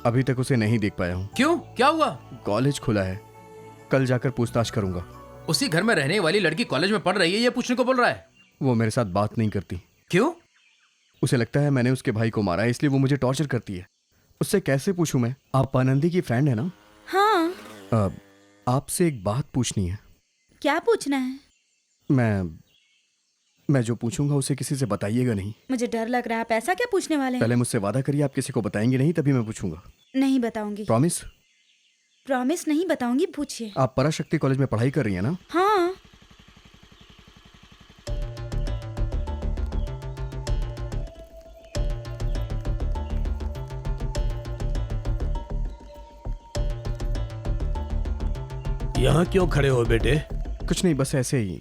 अभी तक उसे नहीं देख पाया हूँ। क्यों, क्या हुआ? कॉलेज खुला है, कल जाकर पूछताछ करूंगा। उसी घर में रहने वाली लड़की कॉलेज में पढ़ रही है, ये पूछने को बोल रहा है? वो मेरे साथ बात नहीं करती। क्यों? उसे लगता है मैंने उसके भाई को मारा है, इसलिए वो मुझे टॉर्चर करती है। उससे कैसे पूछूं मैं? आप आनंदी की फ्रेंड है ना? हाँ। आपसे एक बात पूछनी है। क्या पूछना है? मैं जो पूछूंगा उसे किसी से बताइएगा नहीं। मुझे डर लग रहा है। आप ऐसा क्या पूछने वाले हैं? पहले मुझसे वादा करिए आप किसी को बताएंगे नहीं, तभी मैं पूछूंगा। नहीं बताऊंगी। प्रॉमिस? प्रॉमिस नहीं बताऊंगी, पूछिए। आप पराशक्ति कॉलेज में पढ़ाई कर रही हैं ना? हाँ। यहाँ क्यों खड़े हो बेटे? कुछ नहीं, बस ऐसे ही।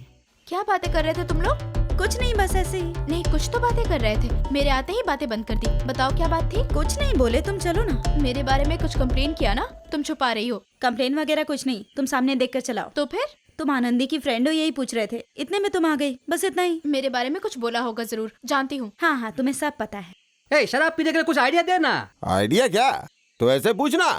क्या बातें कर रहे थे तुम लोग? कुछ नहीं, बस ऐसे ही। नहीं, कुछ तो बातें कर रहे थे। मेरे आते ही बातें बंद कर दी। बताओ क्या बात थी? कुछ नहीं बोले, तुम चलो ना। मेरे बारे में कुछ कंप्लेन किया ना? तुम छुपा रही हो। कंप्लेन वगैरह कुछ नहीं, तुम सामने देख कर चलाओ। तो फिर? तुम आनंदी की फ्रेंड हो, यही पूछ रहे थे। इतने में तुम आ गई, बस इतना ही। मेरे बारे में कुछ बोला होगा जरूर, जानती हूँ। हाँ हाँ, तुम्हें सब पता है। ए, शराब पीने के लिए कुछ आइडिया देना। आइडिया क्या? तो ऐसे पूछना।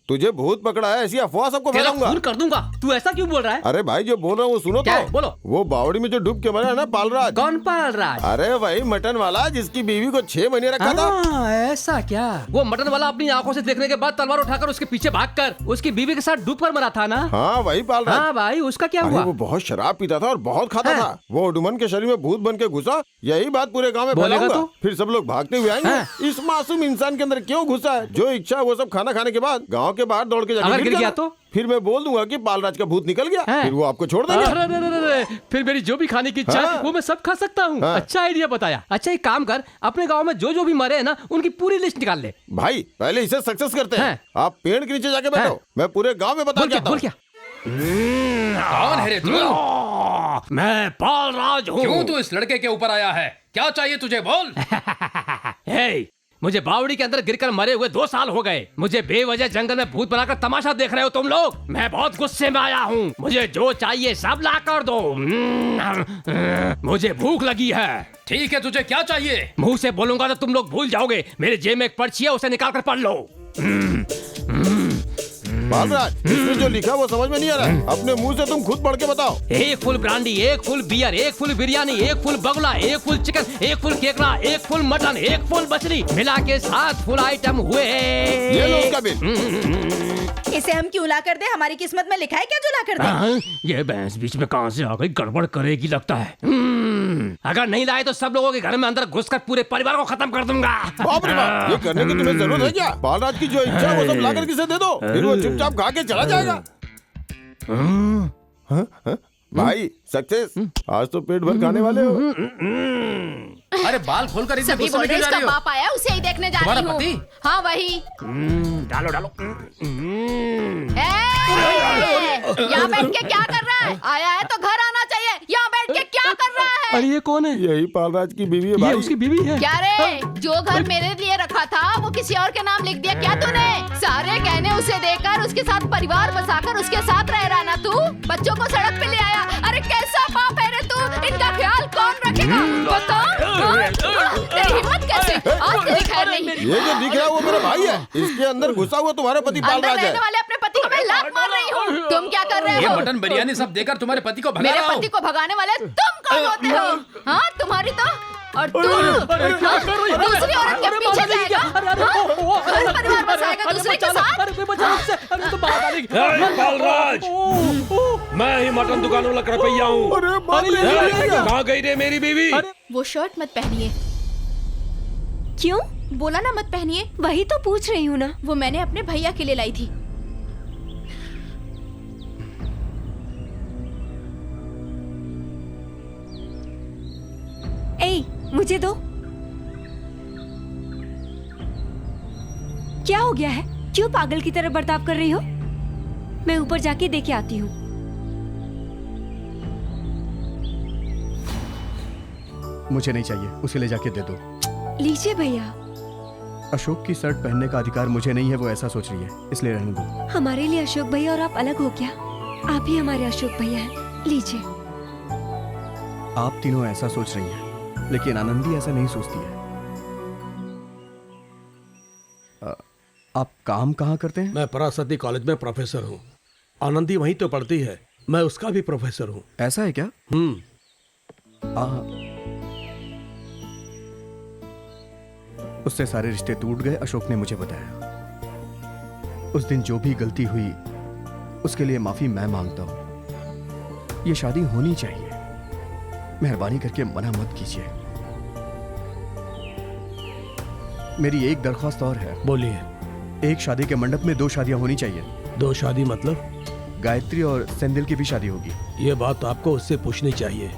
तुझे भूत पकड़ा है ऐसी अफवाह सबको तेरा फैलाऊंगा। खून कर दूंगा। तू ऐसा क्यों बोल रहा है? अरे भाई जो बोल रहा हूँ वो सुनो क्या तो। है? बोलो। वो बावड़ी में जो डूब के मरा है ना पालराज। कौन पालराज? अरे वही मटन वाला जिसकी बीवी को 6 महीने रखा था। ऐसा क्या? वो मटन वाला अपनी आंखों से देखने के बाद तलवार उठाकर उसके पीछे भागकर उसकी बीवी के साथ डूब कर मरा था ना? हाँ वही पालराज। हाँ भाई, उसका क्या अरे हुआ? वो बहुत शराब पीता था और बहुत खाता हाँ। था। वो उडुमन के शरीर में भूत बन के घुसा। यही बात पूरे गांव में बोलेगा फैलाऊंगा। तो? फिर सब लोग भागते हुए आएंगे। हाँ। इस मासूम इंसान के अंदर क्यों घुसा है? जो इच्छा वो सब खाना खाने के बाद गांव के बाहर दौड़ के जाके अगर गिर गया जाना। तो? फिर मैं बोल दूंगा कि पालराज का भूत निकल गया। हाँ। फिर वो आपको छोड़ देंगे। अरे, फिर मेरी जो भी खाने की इच्छा है हाँ। वो मैं सब खा सकता हूँ। हाँ। अच्छा आइडिया बताया। अच्छा एक काम कर, अपने गांव में जो जो भी मरे हैं ना उनकी पूरी लिस्ट निकाल ले। भाई पहले इसे सक्सेस करते हैं। हाँ। आप पेड़ के नीचे जाके बैठो। हाँ। मैं पूरे गांव में बता बोल के क्या? आता बोल हूँ। क्या? कौन है रे तू? मैं पालराज हूँ। क्यों तू इस लड़के के ऊपर आया है? क्या चाहिए तुझे, बोल। हे, मुझे बावड़ी के अंदर गिरकर मरे हुए 2 साल हो गए। मुझे बेवजह जंगल में भूत बनाकर तमाशा देख रहे हो तुम लोग। मैं बहुत गुस्से में आया हूँ। मुझे जो चाहिए सब ला कर दो। मुझे भूख लगी है। ठीक है, तुझे क्या चाहिए? मुंह से बोलूंगा तो तुम लोग भूल जाओगे। मेरे जेब में एक पर्ची है, उसे निकाल कर पढ़ लो। पालराज इसमें जो लिखा वो समझ में नहीं आ रहा है। अपने मुंह से तुम खुद पढ़ के बताओ। एक फुल ब्रांडी, एक फुल बियर, एक फुल बिरयानी, एक फुल बगुला, एक फुल चिकन, एक फुल केकड़ा, एक फुल मटन, एक फुल मछली, मिला के 7 फुल आइटम हुए। ये लो उसका बिल। इसे हम क्यों ला कर दे? हमारी किस्मत में लिखा है क्या जो ला कर दे? हाँ, ये भैंस बीच में कहां से आ गई? गड़बड़ करेगी लगता है। अगर नहीं लाए तो सब लोगों के घर में अंदर घुसकर पूरे परिवार को खत्म कर दूंगा। बाप रे बाप, ये करने की तुम्हें जरूरत है क्या? पालराज की जो इच्छा है वो सब लाकर किसे दे दो, फिर वो चुपचाप खा के चला जाएगा। हाँ? भाई सक्सेस, आज तो पेट भर खाने वाले हो। अरे बाल खोलकर इतने सभी गुस्से बोल में रहे क्यों जा इसका रही हो? बाप आया, उसे ही देखने जा तुम्हारा रही हूँ। पति? हाँ वही। डालो डालो। यहाँ बैठ के क्या कर रहा है? आया है तो घर आना चाहिए। यहाँ बैठ के क्या कर रहा है? अरे ये कौन है? यही पालराज की बीवी है ये भाई। उसकी बीवी है। क्या रे, जो घर मेरे लिए रखा था वो किसी और के नाम लिख दिया क्या तूने? सारे गहने उसे देकर उसके साथ परिवार बसाकर उसके साथ रह रहा ना तू? बच्चों को सड़क पे ले आया। अरे कैसा बाप है रे तू? इनका ख्याल कौन रखेगा? बता। तेरी हिम्मत कैसे? आज तेरी खैर नहीं। ये जो दिख रहा है वो मेरा भाई है। इसके अंदर घुसा हुआ तुम्हारे पति अंदर पालराज है। रहने वाले अपने पति को मैं लात मार रही हूँ। तुम क्या कर रहे ये हो? मटन बिरयानी सब देकर तुम्हारे पति को भगा मेरे रहा हूँ। पति को भगाने वाले तुम कौन होते हो? हाँ तुम्हारी तो और तू दूसरी औरत के पीछे जाएगा। हाँ? घर परिवार बसाएगा दूसरे के साथ। पालराज, मैं ही मटन दुकान वाला कृपैया हूँ। कहाँ गई रे मेरी बीवी? वो शर्ट मत पहनिए। क्यों? बोला ना मत पहनिए। वही तो पूछ रही हूँ ना। वो मैंने अपने भैया के लिए लाई थी। ए, मुझे दो। क्या हो गया है? क्यों पागल की तरह बर्ताव कर रही हो? मैं ऊपर जाके देखे आती हूँ। मुझे नहीं चाहिए, उसे ले जाके दे दो। लीजिए भैया। अशोक की शर्ट पहनने का अधिकार मुझे नहीं है, वो ऐसा सोच रही है, इसलिए रहने दो। हमारे लिए अशोक भैया और आप अलग हो क्या? आप ही हमारे अशोक भैया हैं। लीजिए। आप तीनों ऐसा सोच रही हैं, लेकिन आनंदी ऐसा नहीं सोचती है। आप काम कहाँ करते हैं? मैं परासती कॉलेज में प्रोफेसर हूँ। आनंदी वहीं तो पढ़ती है, मैं उसका भी प्रोफेसर हूँ। ऐसा है क्या? उससे सारे रिश्ते टूट गए, अशोक ने मुझे बताया। उस दिन जो भी गलती हुई उसके लिए माफी मैं मांगता हूं। ये शादी होनी चाहिए, मेहरबानी करके मना मत कीजिए। मेरी एक दरख्वास्त और है। बोलिए। एक शादी के मंडप में 2 शादियां होनी चाहिए। 2 शादी मतलब? गायत्री और सेंदिल की भी शादी होगी। ये बात तो आपको उससे पूछनी चाहिए।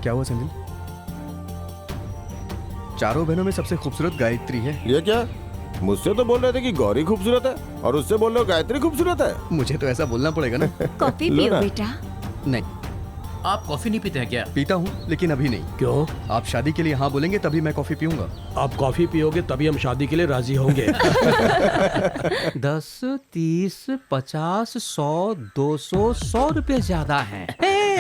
क्या हुआ सेंदिल? चारों बहनों में सबसे खूबसूरत गायत्री है। ये क्या? मुझसे तो बोल रहे थे कि गौरी खूबसूरत है और उससे बोल रहे हो गायत्री खूबसूरत है। मुझे तो ऐसा बोलना पड़ेगा ना। कॉफी लो पियो ना। बेटा। नहीं, आप कॉफी नहीं पीते हैं क्या? पीता हूँ लेकिन अभी नहीं। क्यों? आप शादी के लिए हाँ बोलेंगे तभी मैं कॉफी पीऊंगा। आप कॉफी पियोगे तभी हम शादी के लिए राजी होंगे। 10, 30, 50, 100, 200, 100 रुपए ज्यादा है।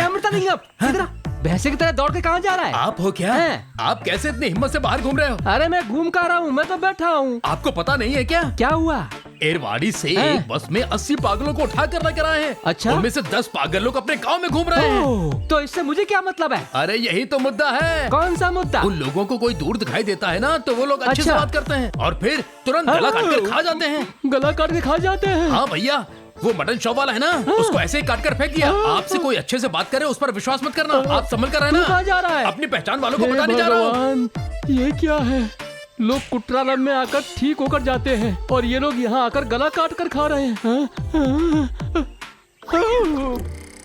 अमृतलिंगम, इधर आ। भैंसे की तरह दौड़ के कहाँ जा रहा है? आप हो क्या? आप कैसे इतनी हिम्मत से बाहर घूम रहे हो? अरे मैं घूम कर रहा हूँ, मैं तो बैठा हूँ। आपको पता नहीं है क्या? क्या हुआ? एरवाड़ी से हाँ। एक बस में 80 पागलों को उठा कर लेकर आए हैं। अच्छा? उनमें से 10 पागल लोग अपने गांव में घूम रहे हैं। ओह, तो इससे मुझे क्या मतलब है? अरे यही तो मुद्दा है। कौन सा मुद्दा? उन लोगों को कोई दूर दिखाई देता है ना, तो वो लोग अच्छे से अच्छा। बात करते हैं और फिर तुरंत गला काट कर खा जाते हैं। गला काट के खा जाते हैं? हाँ भैया, वो मटन शॉप वाला है ना, उसको ऐसे ही काट कर फेंक दिया। आपसे कोई अच्छे से बात करे उस पर विश्वास मत करना। आप संभल कर तू रहना। कहाँ जा रहा है? अपनी पहचान वालों को हे बताने जा रहा हूँ। भगवान, ये क्या है? लोग कुट्रालम में आकर ठीक होकर जाते हैं और ये लोग यहाँ आकर गला काट कर खा रहे हैं।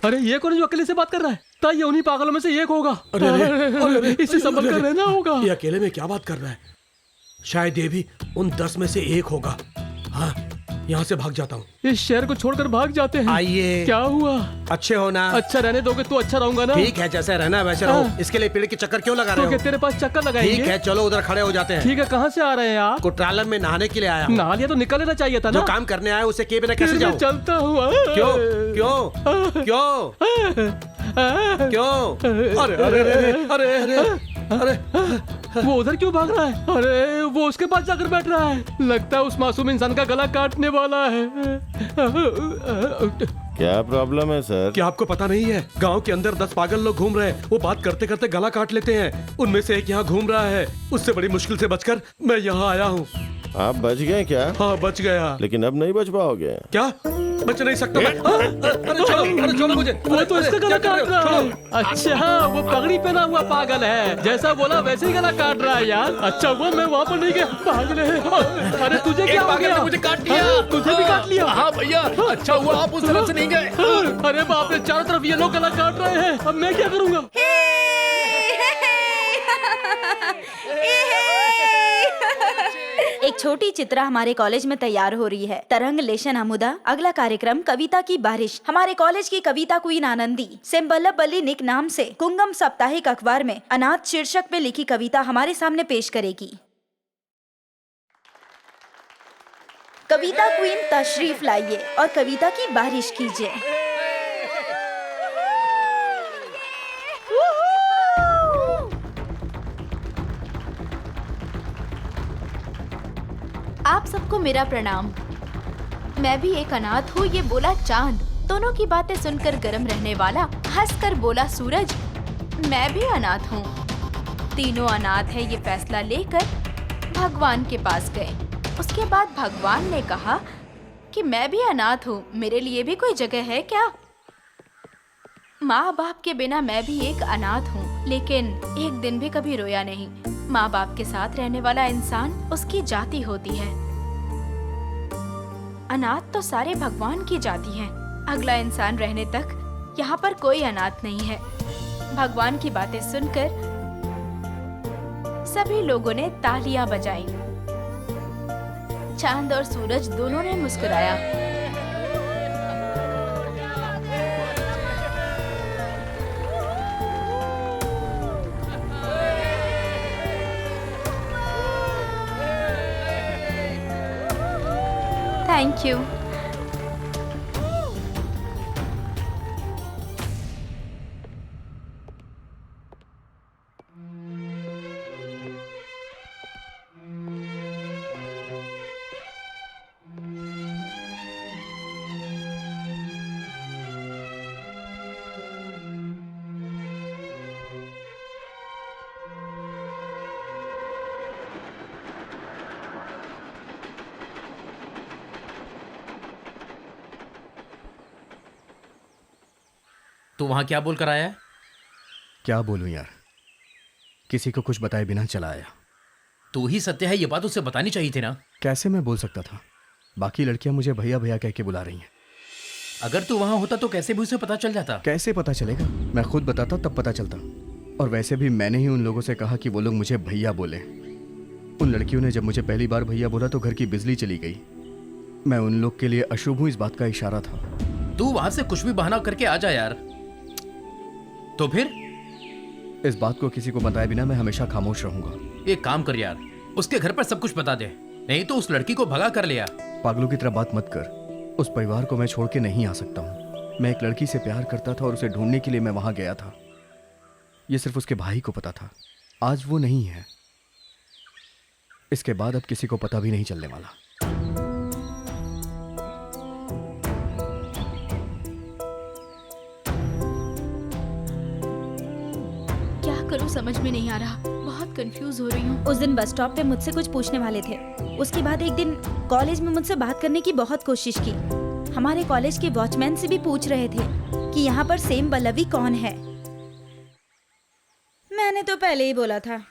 अरे ये कौन जो अकेले से बात कर रहा है? ता ये उन्हीं पागलों में से एक होगा। अरे, इससे संभल कर रहना होगा। ये अकेले में क्या बात कर रहा है? शायद ये भी उन 10 में से एक होगा। हाँ, यहाँ से भाग जाता हूँ। इस शहर को छोड़कर भाग जाते हैं। आइए। क्या हुआ? अच्छे हो ना? अच्छा रहने दोगे तो अच्छा रहूंगा ना। ठीक है, जैसे रहना वैसे रहो। हाँ। इसके लिए पेड़ के चक्कर क्यों लगा तो रहे क्या हो? तेरे पास चक्कर लगाएंगे? ठीक है, चलो उधर खड़े हो जाते हैं। ठीक है, कहाँ से आ रहे हैं आप? कुट्रालम में नहाने के लिए आया हूँ। नहा लिया तो निकल लेना चाहिए था ना। जो काम करने आया उसे किए बिना कैसे फिर मैं जाऊँ? चलता हूँ। क्यों क्यों क्यों क्यों? अरे अरे अरे अरे अरे अरे वो उधर क्यों भाग रहा है? अरे वो उसके पास जाकर बैठ रहा है। लगता है उस मासूम इंसान का गला काटने वाला है। क्या प्रॉब्लम है सर? क्या आपको पता नहीं है? गांव के अंदर 10 पागल लोग घूम रहे हैं। वो बात करते करते गला काट लेते हैं। उनमें से एक यहाँ घूम रहा है। उससे बड़ी मुश्किल से बचकर मैं यहाँ आया हूँ। आप बच गए क्या? हाँ, बच गया। लेकिन अब नहीं बच पाओगे। क्या? बच नहीं सकता मैं? हाँ, अरे छोड़ो मुझे। वो तो इसका गला क्या कर काट रहे हो? रहा है। छोड़ो। अच्छा, वो पगड़ी पहना हुआ पागल है। जैसा बोला वैसे ही गला काट रहा है यार। अच्छा हुआ मैं वहाँ पर नहीं गया। भाग रहे हैं। अरे तुझे क्या एक हो पागल गया? ने मुझे काट लिया। हाँ, तुझे भी काट लिया? हाँ भैया, अच्छा हुआ आप उस तरफ से नहीं गए। अरे बाप रे, चारों तरफ ये लोग गला काट रहे हैं। अब मैं क्या करूँगा? एक छोटी चित्रा हमारे कॉलेज में तैयार हो रही है। तरंग लेशन अमुदा। अगला कार्यक्रम कविता की बारिश। हमारे कॉलेज की कविता क्वीन आनंदी सिम्बल्लभ बल्ली निक नाम से कुंगम साप्ताहिक अखबार में अनाथ शीर्षक पे लिखी कविता हमारे सामने पेश करेगी। कविता क्वीन तशरीफ लाइए और कविता की बारिश कीजिए। आप सबको मेरा प्रणाम। मैं भी एक अनाथ हूँ, ये बोला चांद। दोनों की बातें सुनकर गर्म रहने वाला हंसकर बोला सूरज। मैं भी अनाथ हूँ। तीनों अनाथ है, ये फैसला लेकर भगवान के पास गए। उसके बाद भगवान ने कहा कि मैं भी अनाथ हूँ, मेरे लिए भी कोई जगह है क्या? माँ बाप के बिना मैं भी एक अनाथ हूँ, लेकिन एक दिन भी कभी रोया नहीं। माँ बाप के साथ रहने वाला इंसान उसकी जाति होती है। अनाथ तो सारे भगवान की जाति है। अगला इंसान रहने तक यहाँ पर कोई अनाथ नहीं है। भगवान की बातें सुनकर सभी लोगों ने तालियां बजाई। चांद और सूरज दोनों ने मुस्कुराया। Thank you. तू वहां क्या बोल कर आया है? क्या बोलूं यार, किसी को कुछ बताए बिना चला आया। तू ही सत्य है, ये बात उसे बतानी चाहिए थी ना। कैसे मैं बोल सकता था? बाकी लड़कियां मुझे भैया भैया कह के बुला रही हैं। अगर तू वहां होता तो कैसे भी उसे पता चल जाता। कैसे पता चलेगा? मैं खुद बताता तब पता चलता। और वैसे भी मैंने ही उन लोगों से कहा कि वो लोग मुझे भैया बोले। उन लड़कियों ने जब मुझे पहली बार भैया बोला तो घर की बिजली चली गई। मैं उन लोग के लिए अशुभ हूं, इस बात का इशारा था। तू वहां से कुछ भी बहाना करके आ जा यार। तो फिर इस बात को किसी को बताए बिना मैं हमेशा खामोश रहूंगा। एक काम कर यार, उसके घर पर सब कुछ बता दे, नहीं तो उस लड़की को भगा कर लिया। पागलों की तरह बात मत कर। उस परिवार को मैं छोड़ के नहीं आ सकता हूँ। मैं एक लड़की से प्यार करता था और उसे ढूंढने के लिए मैं वहां गया था। यह सिर्फ उसके भाई को पता था। आज वो नहीं है। इसके बाद अब किसी को पता भी नहीं चलने वाला। समझ में नहीं आ रहा, बहुत कंफ्यूज हो रही हूँ। उस दिन बस स्टॉप पे मुझसे कुछ पूछने वाले थे। उसके बाद एक दिन कॉलेज में मुझसे बात करने की बहुत कोशिश की। हमारे कॉलेज के वॉचमैन से भी पूछ रहे थे कि यहाँ पर सेम पल्लवी कौन है। मैंने तो पहले ही बोला था।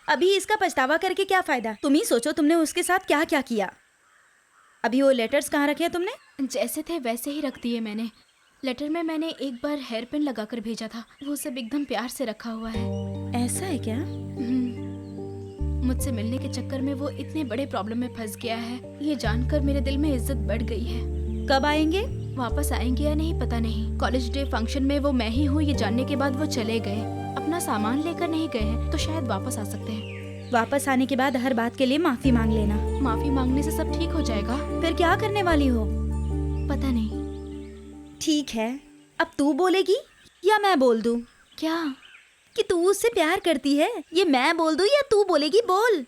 अभी इसका पछतावा करके क्या फायदा? तुम ही सोचो तुमने उसके साथ क्या क्या किया। अभी वो लेटर्स कहाँ रखे हैं तुमने? जैसे थे वैसे ही रख दिए मैंने। लेटर में मैंने एक बार हेयर पिन लगाकर भेजा था, वो सब एकदम प्यार से रखा हुआ है। ऐसा है क्या? मुझसे मिलने के चक्कर में वो इतने बड़े प्रॉब्लम में फंस गया है। ये जानकर मेरे दिल में इज्जत बढ़ गई है। कब आएंगे? वापस आएंगे या नहीं पता नहीं। कॉलेज डे फंक्शन में वो मैं ही हूँ ये जानने के बाद वो चले गए। अपना सामान लेकर नहीं गए हैं तो शायद वापस आ सकते हैं। वापस आने के बाद हर बात के लिए माफी मांग लेना। माफी मांगने से सब ठीक हो जाएगा? फिर क्या करने वाली हो? पता नहीं। ठीक है, अब तू बोलेगी या मैं बोल दूं? क्या? कि तू उससे प्यार करती है। ये मैं बोल दूं या तू बोलेगी? बोल।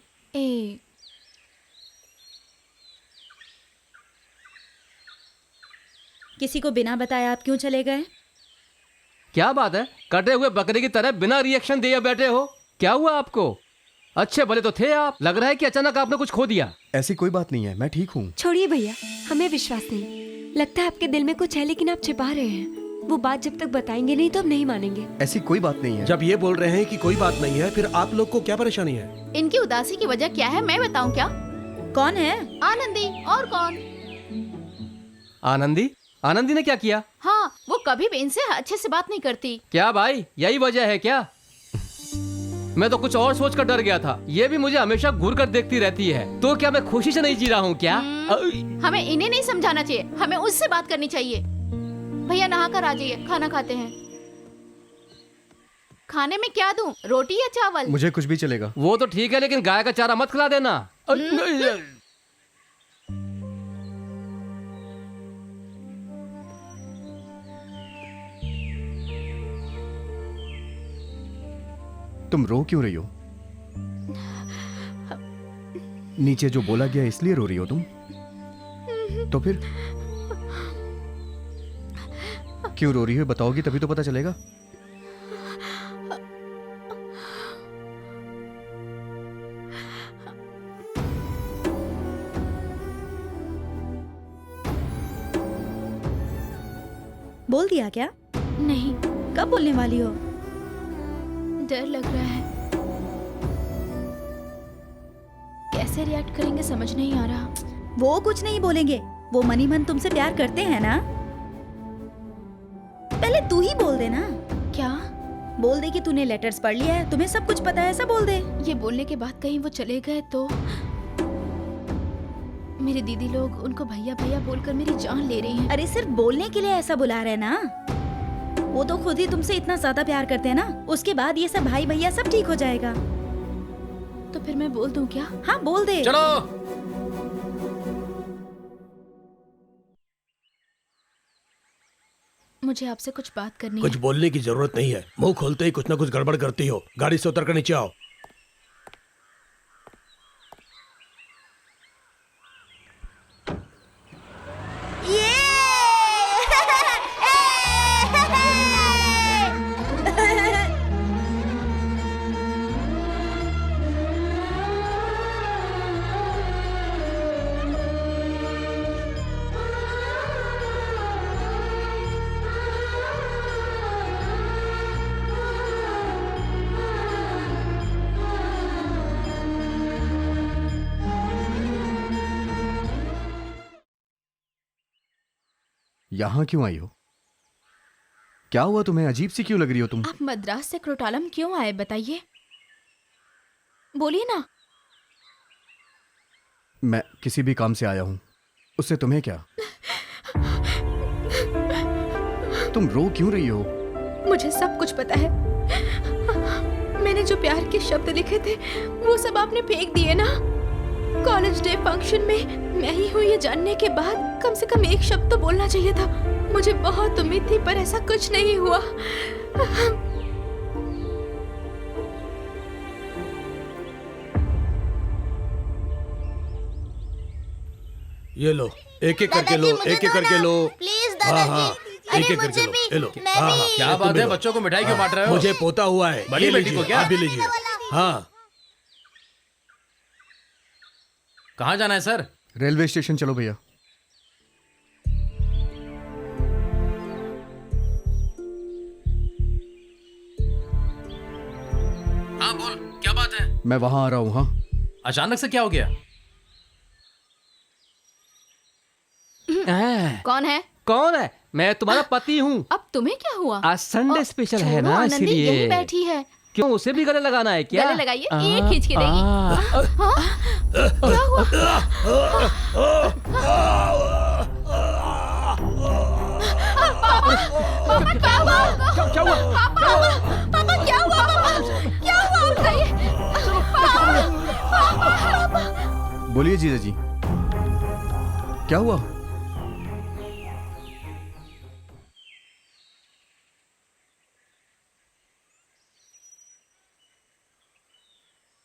किसी को बिना बताए आप क्यों चले गए? क्या बात है, कटे हुए बकरे की तरह बिना रिएक्शन दिए बैठे हो? क्या हुआ आपको? अच्छे भले तो थे आप, लग रहा है कि अचानक आपने कुछ खो दिया। ऐसी कोई बात नहीं है, मैं ठीक हूँ। छोड़िए भैया, हमें विश्वास नहीं। लगता है आपके दिल में कुछ है लेकिन आप छिपा रहे हैं। वो बात जब तक बताएंगे नहीं तो हम नहीं मानेंगे। ऐसी कोई बात नहीं है। जब ये बोल रहे हैं कि कोई बात नहीं है, फिर आप लोग को क्या परेशानी है? इनकी उदासी की वजह क्या है मैं बताऊं क्या? कौन है? आनंदी। और कौन? आनंदी? आनंदी ने क्या किया? हाँ, वो कभी भी इनसे अच्छे से बात नहीं करती। क्या भाई, यही वजह है क्या? मैं तो कुछ और सोच कर डर गया था। ये भी मुझे हमेशा घूर कर देखती रहती है। तो क्या मैं खुशी से नहीं जी रहा हूँ क्या? हमें इन्हें नहीं समझाना चाहिए, हमें उससे बात करनी चाहिए। भैया नहा कर आ जाइए, खाना खाते हैं। खाने में क्या दूं, रोटी या चावल? मुझे कुछ भी चलेगा। वो तो ठीक है लेकिन गाय का चारा मत खिला देना। तुम रो क्यों रही हो? नीचे जो बोला गया इसलिए रो रही हो तुम? तो फिर क्यों रो रही हो बताओगी तभी तो पता चलेगा। बोल दिया क्या? नहीं। कब बोलने वाली हो? डर लग रहा है, कैसे रिएक्ट करेंगे समझ नहीं आ रहा। वो कुछ नहीं बोलेंगे, वो मनी मन तुमसे प्यार करते हैं ना। पहले तू ही बोल दे ना। क्या? बोल दे कि तूने लेटर्स पढ़ लिया है, तुम्हें सब कुछ पता है, ऐसा बोल दे। ये बोलने के बाद कहीं वो चले गए तो मेरे दीदी लोग उनको भैया भैया बोलकर मेरी जान ले रही हैं। अरे सिर्फ बोलने के लिए ऐसा बुला रहे ना। वो तो खुद ही तुमसे इतना ज्यादा प्यार करते हैं ना, उसके बाद ये सब भाई भैया सब ठीक हो जाएगा। तो फिर मैं बोल दूं क्या? हाँ बोल दे। चलो। मुझे आपसे कुछ बात करनी कुछ है। बोलने की जरूरत नहीं है, मुंह खोलते ही कुछ ना कुछ गड़बड़ करती हो। गाड़ी से उतर कर नीचे आओ। यहां क्यों आई हो? क्या हुआ तुम्हें? अजीब सी क्यों लग रही हो तुम? आप मद्रास से क्रोटालम क्यों आए बताइए, बोलिए ना। मैं किसी भी काम से आया हूं, उससे तुम्हें क्या? तुम रो क्यों रही हो? मुझे सब कुछ पता है। मैंने जो प्यार के शब्द लिखे थे वो सब आपने फेंक दिए ना। कॉलेज डे फंक्शन में मैं ही हूँ ये जानने के बाद कम से कम एक शब्द तो बोलना चाहिए था। मुझे बहुत उम्मीद थी पर ऐसा कुछ नहीं हुआ। ये लो, एक एक करके लो, एक एक करके लो। प्लीज हाँ हाँ, एक एक करके लो, ये लो। हाँ, हाँ, क्या तुम बात भी है, लो। बच्चों को मिठाई क्यों बांट रहे हो? मुझे पोता हुआ है, बड़ी ये बेटी लीजिए, को क्या? आप भी लीजिए। हाँ, कहाँ जाना है सर? रेलवे स्टेशन चलो भैया। हाँ बोल, क्या बात है? मैं वहां आ रहा हूँ। हाँ, अचानक से क्या हो गया? कौन है? कौन है? मैं तुम्हारा पति हूँ। अब तुम्हें क्या हुआ? आज संडे स्पेशल है छोड़ो, ना, आनंदी इसलिए। यही बैठी है। क्यों, उसे भी गले लगाना है क्या? गले लगाइए, एक खींच के देगी। क्या हुआ? पापा क्या हुआ? क्या हुआ? पापा क्या हुआ? क्या हुआ? बताइए। बोलिए जीजा जी, क्या हुआ?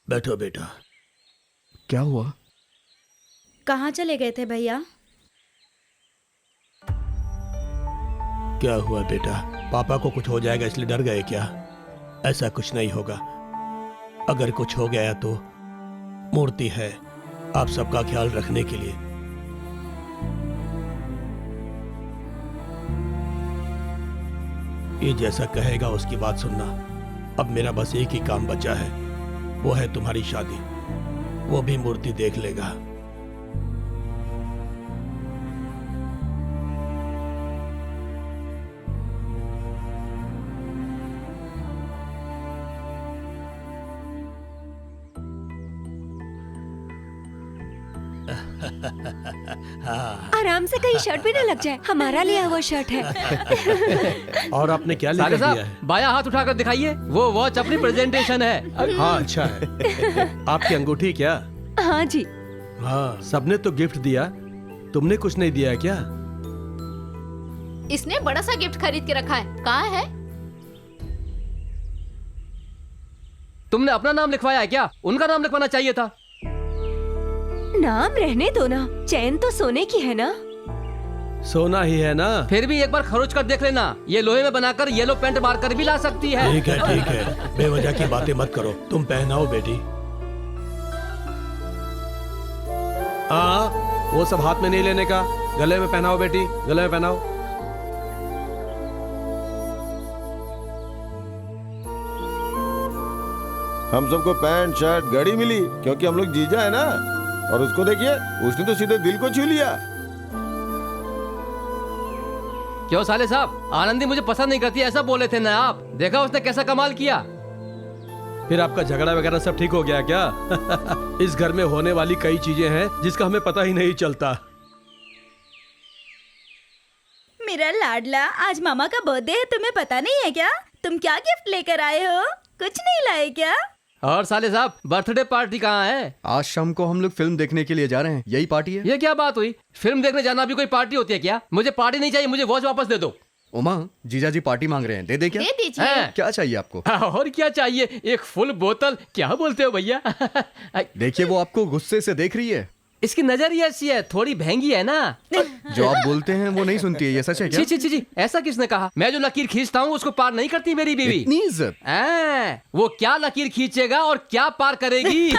बैठो बेटा। क्या हुआ? कहाँ चले गए थे भैया? क्या हुआ बेटा? पापा को कुछ हो जाएगा इसलिए डर गए क्या? ऐसा कुछ नहीं होगा। अगर कुछ हो गया तो मूर्ति है आप सबका ख्याल रखने के लिए। ये जैसा कहेगा उसकी बात सुनना। अब मेरा बस एक ही काम बचा है, वो है तुम्हारी शादी। वो भी मूर्ति देख लेगा। आराम से कहीं शर्ट भी ना लग जाए, हमारा लिया हुआ शर्ट है। और आपने क्या साले लेकर दिया साहब, है? बाया हाथ उठाकर दिखाइए। वो वॉच अपनी प्रेजेंटेशन है। हाँ अच्छा है। आपकी अंगूठी क्या? हाँ जी। हाँ, सबने तो गिफ्ट दिया, तुमने कुछ नहीं दिया क्या? इसने बड़ा सा गिफ्ट खरीद के रखा है। कहाँ है? तुमने अपना नाम लिखवाया है क्या? उनका नाम लिखवाना चाहिए था। नाम रहने दो ना, चैन तो सोने की है ना। सोना ही है ना? फिर भी एक बार खरोच कर देख लेना। ये लोहे में बनाकर येलो पेंट मारकर भी ला सकती है। ठीक है, बेवजह की बातें मत करो। तुम पहनाओ बेटी। हाँ, वो सब हाथ में नहीं लेने का, गले में पहनाओ बेटी, गले में पहनाओ। हम सबको पैंट शर्ट घड़ी मिली क्योंकि हम लोग जीजा है ना। और उसको देखिए, उसने तो सीधे दिल को छू लिया। क्यों साले साहब, आनंदी मुझे पसंद नहीं करती ऐसा बोले थे ना आप? देखा उसने कैसा कमाल किया। फिर आपका झगड़ा वगैरह सब ठीक हो गया क्या? इस घर में होने वाली कई चीजें हैं जिसका हमें पता ही नहीं चलता। मेरा लाडला, आज मामा का बर्थडे है, तुम्हें पता नहीं है क्या? तुम क्या गिफ्ट लेकर आए हो? कुछ नहीं लाए क्या? और साले साहब, बर्थडे पार्टी कहाँ है? आज शाम को हम लोग फिल्म देखने के लिए जा रहे हैं, यही पार्टी है। ये क्या बात हुई? फिल्म देखने जाना भी कोई पार्टी होती है क्या? मुझे पार्टी नहीं चाहिए, मुझे वॉच वापस दे दो। उमा, जीजा जी पार्टी मांग रहे हैं, दे दे क्या? दे दीजिए। हैं? क्या चाहिए आपको? और क्या चाहिए? एक फुल बोतल। क्या बोलते हो भैया? देखिए, वो आपको गुस्से से देख रही है। इसकी नजर ही ऐसी है, थोड़ी महंगी है ना। जो आप बोलते हैं वो नहीं सुनती है, ये सच है क्या? छी छी छी छी, ऐसा किसने कहा? मैं जो लकीर खींचता हूँ उसको पार नहीं करती मेरी बीवी। इतनी इज्जत? वो क्या लकीर खींचेगा और क्या पार करेगी?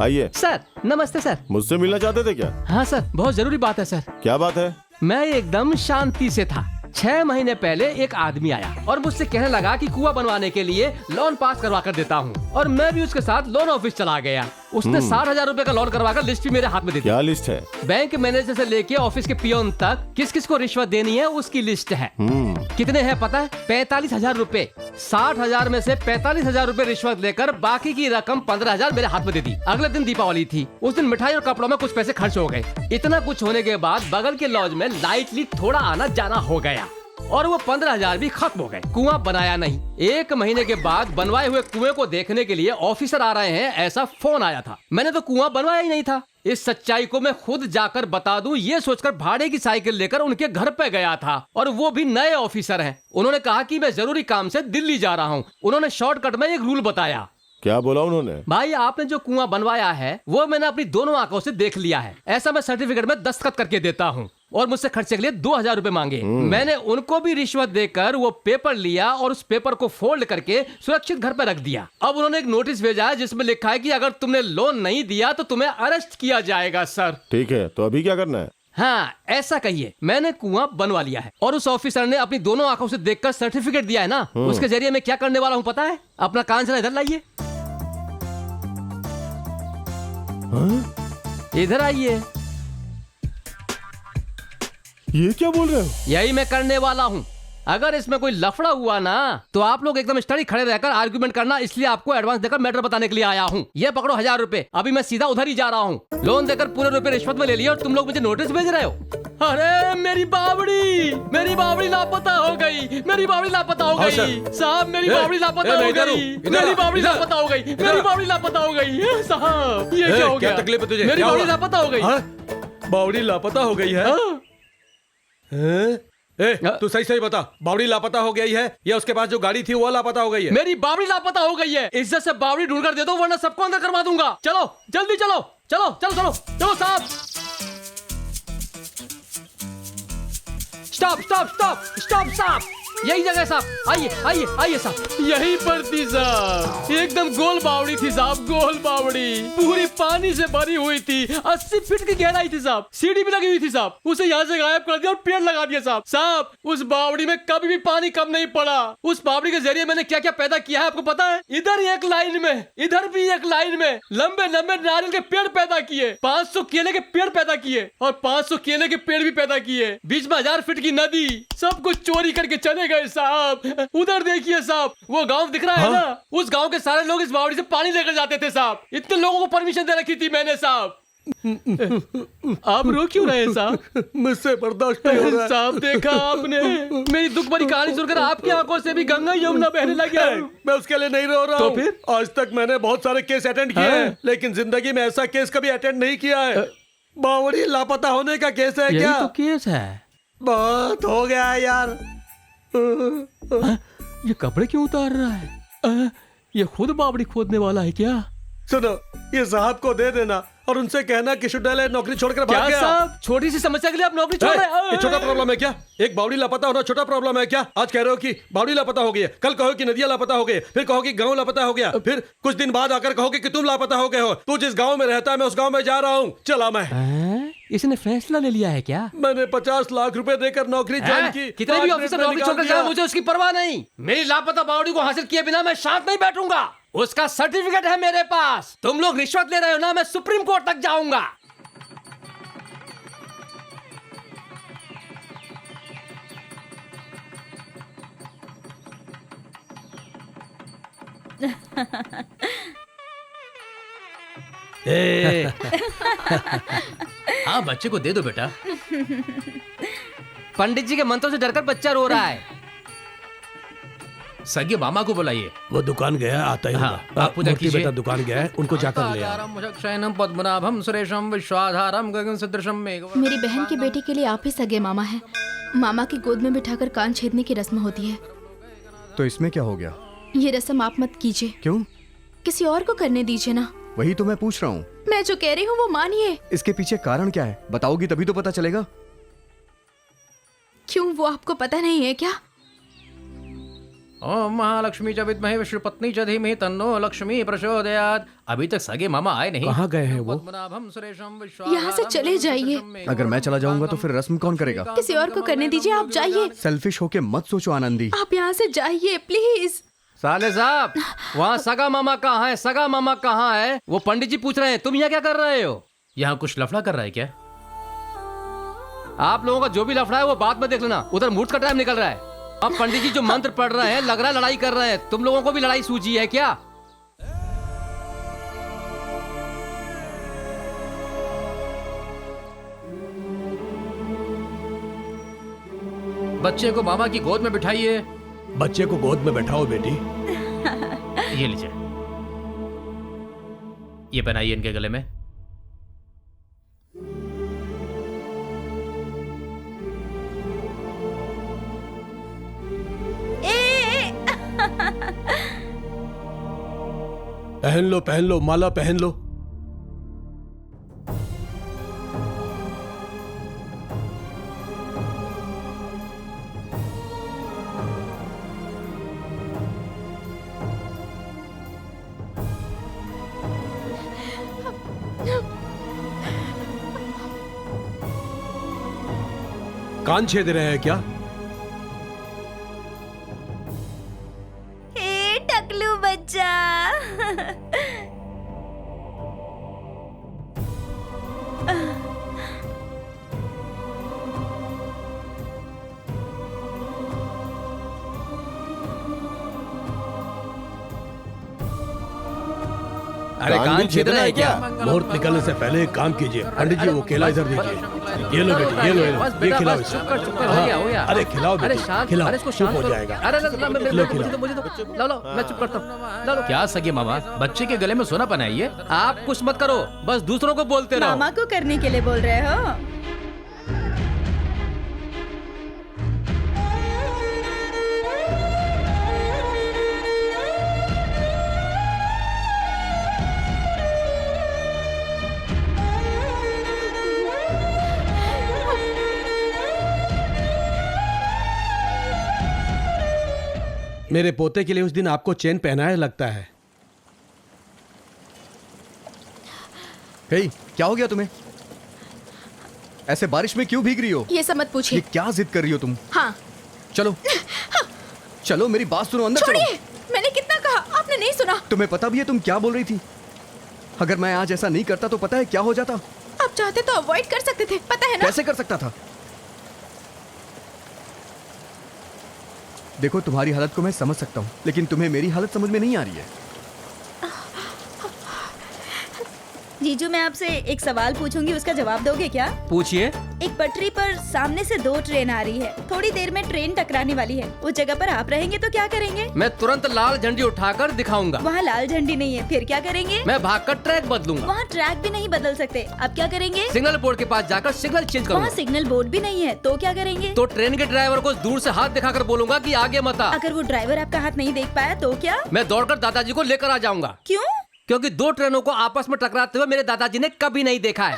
आइए। सर नमस्ते सर। मुझसे मिलना चाहते थे क्या? हाँ सर, बहुत जरूरी बात है सर। क्या बात है? मैं एकदम शांति से था। 6 महीने पहले एक आदमी आया और मुझसे कहने लगा कि कुआं बनवाने के लिए लोन पास करवा कर देता हूँ। और मैं भी उसके साथ लोन ऑफिस चला गया। उसने 60,000 रुपए का लोन करवाकर लिस्ट भी मेरे हाथ में दे दी। क्या लिस्ट है? बैंक मैनेजर से लेके ऑफिस के पियोन तक किस किस को रिश्वत देनी है उसकी लिस्ट है। कितने हैं पता है? 45,000 रुपए। 60,000 में से 45,000 रुपए रिश्वत लेकर बाकी की रकम 15,000 मेरे हाथ में दे दी। अगले दिन दीपावली थी। उस दिन मिठाई और कपड़ों में कुछ पैसे खर्च हो गए। इतना कुछ होने के बाद बगल के लॉज में लाइटली थोड़ा आना जाना हो गया और वो 15,000 भी खत्म हो गए। कुआं बनाया नहीं। 1 महीने के बाद बनवाए हुए कुएं को देखने के लिए ऑफिसर आ रहे हैं ऐसा फोन आया था। मैंने तो कुआं बनवाया ही नहीं था। इस सच्चाई को मैं खुद जाकर बता दूं ये सोचकर भाड़े की साइकिल लेकर उनके घर पे गया था। और वो भी नए ऑफिसर हैं। उन्होंने कहा कि मैं जरूरी काम से दिल्ली जा रहा हूं। उन्होंने शॉर्टकट में एक रूल बताया। क्या बोला उन्होंने? भाई आपने जो कुआं बनवाया है वो मैंने अपनी दोनों आंखों से देख लिया है। ऐसा मैं सर्टिफिकेट में दस्तखत करके देता हूँ। और मुझसे खर्चे के लिए 2000 रुपए मांगे। मैंने उनको भी रिश्वत देकर वो पेपर लिया और उस पेपर को फोल्ड करके सुरक्षित घर पर रख दिया। अब उन्होंने एक नोटिस भेजा है जिसमें लिखा है कि अगर तुमने लोन नहीं दिया तो तुम्हें अरेस्ट किया जाएगा सर। ठीक है, तो अभी क्या करना है? हाँ ऐसा कहिए, मैंने कुआं बनवा लिया है और उस ऑफिसर ने अपनी दोनों आंखों से देखकर सर्टिफिकेट दिया है ना, उसके जरिए मैं क्या करने वाला हूँ पता है? अपना कान जरा इधर लाइए। इधर आइए। ये क्या बोल रहे हो? यही मैं करने वाला हूँ। अगर इसमें कोई लफड़ा हुआ ना तो आप लोग एकदम स्टडी खड़े रहकर आर्गुमेंट करना, इसलिए आपको एडवांस देकर मैटर बताने के लिए आया हूँ। ये पकड़ो 1000 रुपए, अभी मैं सीधा उधर ही जा रहा हूँ। लोन देकर पूरे रुपए रिश्वत में ले लिए और तुम लोग मुझे नोटिस भेज रहे हो। अरे मेरी बावड़ी लापता हो गई, मेरी बावड़ी लापता हो गई साहब, मेरी बावड़ी लापता हो गई, मेरी बावड़ी लापता हो गई, मेरी बावड़ी लापता हो गई साहब। ये क्या हो गया? तकलीफ है तुझे? मेरी बावड़ी लापता हो गई। बावड़ी लापता हो गई है? तू सही सही बता, बावड़ी लापता हो गई है या उसके पास जो गाड़ी थी वो लापता हो गई है? मेरी बावड़ी लापता हो गई है। इज्जत से बावड़ी ढूंढ कर दे दो वरना सबको अंदर करवा दूंगा। चलो जल्दी चलो, चलो चलो चलो चलो साहब। स्टॉप स्टॉप स्टॉप स्टॉप साहब, यही जगह साहब। आइए आइए आइए साहब, यहीं पर थी साहब। एकदम गोल बावड़ी थी साहब, गोल बावड़ी पूरी पानी से भरी हुई थी। 80 फीट की गहराई थी साहब, सीढ़ी भी लगी हुई थी साहब। उसे यहाँ से गायब कर दिया और पेड़ लगा दिया साहब। साहब उस बावड़ी में कभी भी पानी कम नहीं पड़ा। उस बावड़ी के जरिए मैंने क्या क्या पैदा किया है आपको पता है? इधर एक लाइन में, इधर भी एक लाइन में लंबे लंबे नारियल के पेड़ पैदा किए, 500 केले के पेड़ पैदा किए और 500 केले के पेड़ भी पैदा किए। बीच में 1000 फीट की नदी, सब कुछ चोरी करके चले गए साहब। उधर देखिए साहब, वो गांव दिख रहा है ना, उस गांव के सारे लोग इस बावड़ी से पानी लेकर जाते थे साहब। इतने लोगों को परमिशन दे रखी थी मैंने साहब। आप रो क्यों रहे साहब? मुझसे बर्दाश्त नहीं हो रहा साहब देखा आपने, मेरी दुख भरी कहानी सुनकर आपकी आंखों से भी गंगा यमुना बहने लग गया। मैं उसके लिए नहीं रो रहा तो हूँ। फिर? आज तक मैंने बहुत सारे केस अटेंड किए हैं, लेकिन जिंदगी में ऐसा केस कभी अटेंड नहीं किया है। बावड़ी लापता होने का केस है क्या? तो केस है। बहुत हो गया है यार। ये कपड़े क्यों उतार रहा है? ये खुद बावड़ी खोदने वाला है क्या? सुनो, ये साहब को दे देना और उनसे कहना कि शुडाले नौकरी छोड़कर भाग क्या गया। साहब, छोटी सी समस्या के लिए आप नौकरी छोड़ रहे हैं? ये छोटा प्रॉब्लम है क्या? एक बावड़ी लापता होना छोटा प्रॉब्लम है क्या? आज कह रहे हो कि बावड़ी लापता हो गई है, कल कहो कि नदियां लापता हो गई, फिर कहो कि गांव लापता हो गया, फिर कुछ दिन बाद आकर कहोगे कि तुम लापता हो गए हो। तू जिस गांव में रहता है मैं उस गांव में जा रहा हूँ, चला मैं। इसने फैसला ले लिया है क्या? मैंने 50 लाख रुपए देकर नौकरी ज्वाइन की। कितने भी ऑफिसर नौकरी छोड़कर जाए मुझे उसकी परवाह नहीं। मेरी लापता बावड़ी को हासिल किए बिना मैं शांत नहीं बैठूंगा। उसका सर्टिफिकेट है मेरे पास। तुम लोग रिश्वत ले रहे हो ना, मैं सुप्रीम कोर्ट तक जाऊंगा। हाँ बच्चे को दे दो बेटा। पंडित जी के मंत्रों से डरकर बच्चा रो रहा है। सगे मामा को बुलाइए। वो दुकान गया, आता ही हाँ, होगा। आप पूजा मूर्ति कीजिए। बेटा दुकान गया है, उनको जाकर ले आओ। शयनम पद्मनाभम सुरेशम विश्वाधारम गगन सदृशम मेघ। मेरी बहन की बेटी के लिए आप ही सगे मामा हैं। मामा की गोद में बिठाकर कान छेदने की रस्म होती है। तो इसमें क्या हो गया? ये रस्म आप मत कीजिए। क्यों? किसी और को करने दीजिए ना। वही तो मैं पूछ रहा हूँ। मैं जो कह रही हूँ वो मानिए। इसके पीछे कारण क्या है? बताओगी तभी तो पता चलेगा। क्यों, वो आपको पता नहीं है क्या? ओम महालक्ष्मी च विद्महे विष्णुपत्नी च धीमहि तन्नो लक्ष्मी प्रचोदयात्। अभी तक सगे मामा आए नहीं। कहाँ गए हैं वो? पद्मनाभम सुरेशम विश्वाधारम यहाँ से चले जाइए। अगर मैं चला जाऊंगा तो फिर रस्म कौन करेगा? किसी और को करने दीजिए, आप जाइए। सेल्फिश होके मत सोचो आनंदी। आप यहाँ से जाइए प्लीज। साले साहब, वहाँ सगा मामा कहाँ है? सगा मामा कहाँ है? वो पंडित जी पूछ रहे हैं, तुम यहाँ क्या कर रहे हो? यहाँ कुछ लफड़ा कर रहा है क्या? आप लोगों का जो भी लफड़ा है वो बाद में देख लेना। उधर मुहूर्त का टाइम निकल रहा है। अब पंडित जी जो मंत्र पढ़ रहे हैं, लग रहा है लड़ाई कर रहे हैं। तुम लोगों को भी लड़ाई सूझी है क्या? बच्चे को मामा की गोद में बिठाइए। बच्चे को गोद में बैठाओ बेटी। ये लीजिए, ये पहनाइए इनके गले में। पहन लो माला पहन लो। कान छेद रहे हैं क्या? हे टकलू बच्चा। अरे कान कान भी छेद रहा है क्या? मुहूर्त निकलने से पहले एक काम कीजिए पंडित जी, वो केला इधर दीजिए। ये लो बेटी, ये लो, बस ये बेटा, खिलाओ बस इसे। चुप कर, चुप कर, हो हाँ, गया, हो गया। अरे खिलाओ अरे बेटी, शांत, खिलाओ, अरे इसको चुप शांत हो करो। जाएगा। अरे लो खिलाओ। मुझे दो, लो मैं चुप करता हूँ। लो क्या सगे मामा, बच्चे के गले में सोना पहना है ये? आप कुछ मत करो, बस दूसरों को बोलते रहो। मामा को करने के लिए बोल रहे हो? मेरे पोते के लिए उस दिन आपको चेन पहनाया लगता है। हे, क्या हो गया तुम्हें? ऐसे बारिश में क्यों भीग रही हो? ये सब मत ये पूछिए। क्या जिद कर रही हो तुम? हाँ, चलो चलो, मेरी बात सुनो, अंदर चलो। छोड़िए, मैंने कितना कहा, आपने नहीं सुना। तुम्हें पता भी है तुम क्या बोल रही थी? अगर मैं आज ऐसा नहीं करता तो पता है क्या हो जाता? आप चाहते तो अवॉइड कर सकते थे, पता है ना? कैसे कर सकता था? देखो, तुम्हारी हालत को मैं समझ सकता हूँ, लेकिन तुम्हें मेरी हालत समझ में नहीं आ रही है। जीजू, मैं आपसे एक सवाल पूछूंगी, उसका जवाब दोगे क्या? पूछिए। एक पटरी पर सामने से 2 ट्रेन आ रही है, थोड़ी देर में ट्रेन टकराने वाली है, उस जगह पर आप रहेंगे तो क्या करेंगे? मैं तुरंत लाल झंडी उठाकर दिखाऊंगा। वहाँ लाल झंडी नहीं है, फिर क्या करेंगे? मैं भागकर ट्रैक बदलूंगा। वहाँ ट्रैक भी नहीं बदल सकते, अब क्या करेंगे? सिग्नल बोर्ड के पास जाकर सिग्नल चेंज वहाँ करूंगा। सिग्नल बोर्ड भी नहीं है, तो क्या करेंगे? तो ट्रेन के ड्राइवर को दूर से हाथ दिखाकर बोलूंगा कि आगे मत आ। अगर वो ड्राइवर आपका हाथ नहीं देख पाया तो क्या? मैं दौड़कर दादाजी को लेकर आ जाऊंगा, क्यों? क्योंकि 2 ट्रेनों को आपस में टकराते हुए मेरे दादाजी ने कभी नहीं देखा है।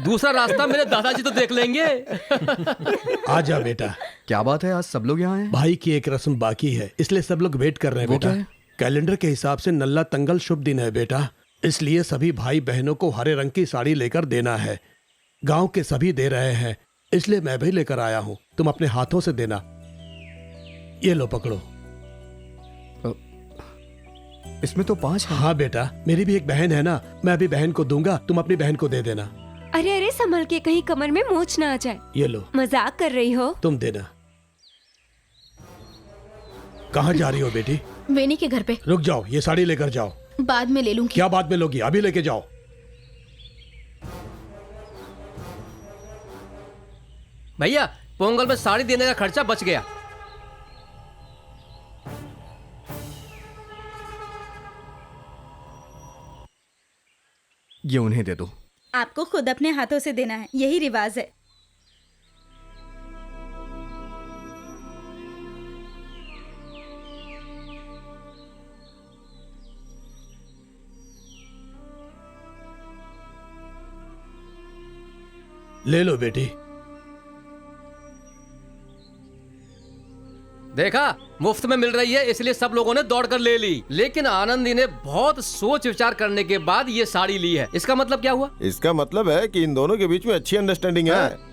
दूसरा रास्ता मेरे दादाजी तो देख लेंगे। आजा बेटा। क्या बात है, आज सब लोग यहाँ हैं? भाई की एक रस्म बाकी है, इसलिए सब लोग वेट कर रहे हैं। वो बेटा, क्या है? कैलेंडर के हिसाब से नल्ला तंगल शुभ दिन है बेटा, इसलिए सभी भाई बहनों को हरे रंग की साड़ी लेकर देना है। गांव के सभी दे रहे हैं, इसलिए मैं भी लेकर आया हूँ, तुम अपने हाथों से देना। ये लो पकड़ो। इसमें तो 5 है। हाँ बेटा, मेरी भी एक बहन है ना, मैं भी बहन को दूंगा, तुम अपनी बहन को दे देना। अरे अरे, संभल के, कहीं कमर में मोच ना आ जाए। ये लो, मजाक कर रही हो? तुम देना। कहाँ जा रही हो बेटी? वेनी के घर पे। रुक जाओ, ये साड़ी लेकर जाओ। बाद में ले लूंगी। क्या बाद में लोगी? अभी लेके जाओ। भैया, पोंगल में साड़ी देने का खर्चा बच गया। ये उन्हें दे दो। आपको खुद अपने हाथों से देना है, यही रिवाज है। ले लो बेटी। देखा, मुफ्त में मिल रही है, इसलिए सब लोगों ने दौड़कर ले ली। लेकिन आनंदी ने बहुत सोच विचार करने के बाद ये साड़ी ली है। इसका मतलब क्या हुआ? इसका मतलब है कि इन दोनों के बीच में अच्छी अंडरस्टैंडिंग है।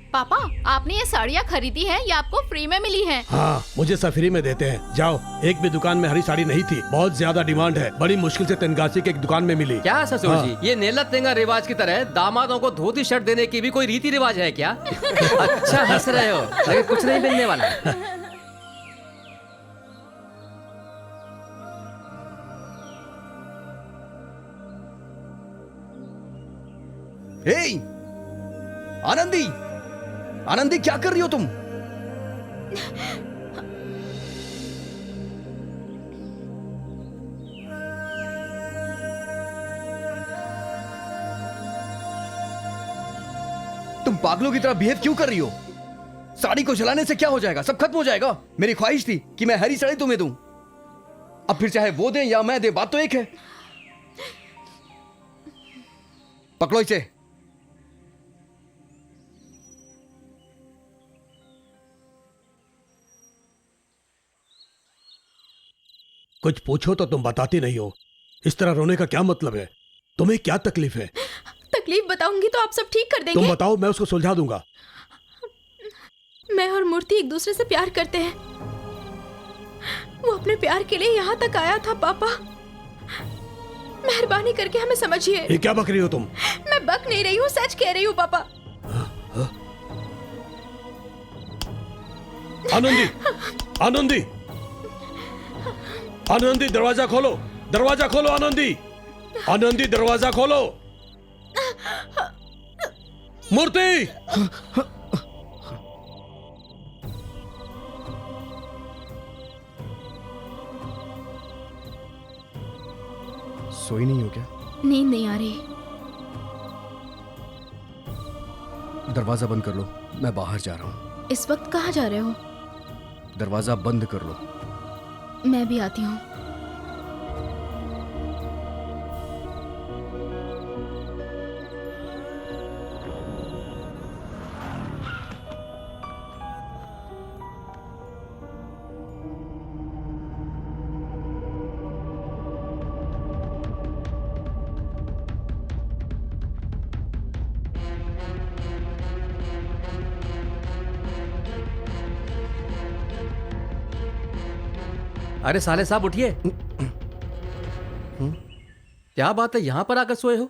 पापा, आपने ये साड़ियाँ खरीदी हैं या आपको फ्री में मिली हैं? हाँ, मुझे सब फ्री में देते हैं। जाओ, एक भी दुकान में हरी साड़ी नहीं थी, बहुत ज्यादा डिमांड है, बड़ी मुश्किल से तेनगासी के एक दुकान में मिली। क्या ससुर हाँ। जी, ये नेला तेंगा रिवाज की तरह दामादों को धोती शर्ट देने की भी कोई रीति रिवाज है क्या? अच्छा हंस रहे हो, लेकिन कुछ नहीं मिलने वाला। हे, आनंदी, आनंदी, क्या कर रही हो तुम? तुम पागलों की तरह बिहेव क्यों कर रही हो? साड़ी को जलाने से क्या हो जाएगा? सब खत्म हो जाएगा। मेरी ख्वाहिश थी कि मैं हरी साड़ी तुम्हें दूं। अब फिर चाहे वो दे या मैं दे, बात तो एक है। पकड़ो इसे। कुछ पूछो तो तुम बताती नहीं हो। इस तरह रोने का क्या मतलब है? तुम्हें क्या तकलीफ है? तकलीफ बताऊंगी तो आप सब ठीक कर देंगे। तुम बताओ, मैं उसको सुलझा दूंगा। मैं और मूर्ति एक दूसरे से प्यार करते हैं। वो अपने प्यार के लिए यहाँ तक आया था। पापा, मेहरबानी करके हमें समझिए। ये क्या बक रही हो तुम? मैं बक नहीं रही हूँ, सच कह रही हूँ पापा। आनंदी, आनंदी, आनंदी, दरवाजा खोलो, दरवाजा खोलो। आनंदी, आनंदी, दरवाजा खोलो। मूर्ति, सोई नहीं हो क्या? नींद नहीं आ रही। दरवाजा बंद कर लो, मैं बाहर जा रहा हूँ। इस वक्त कहाँ जा रहे हो? दरवाजा बंद कर लो। मैं भी आती हूँ। अरे साले साहब उठिए। क्या बात है, यहां पर आकर सोए हो?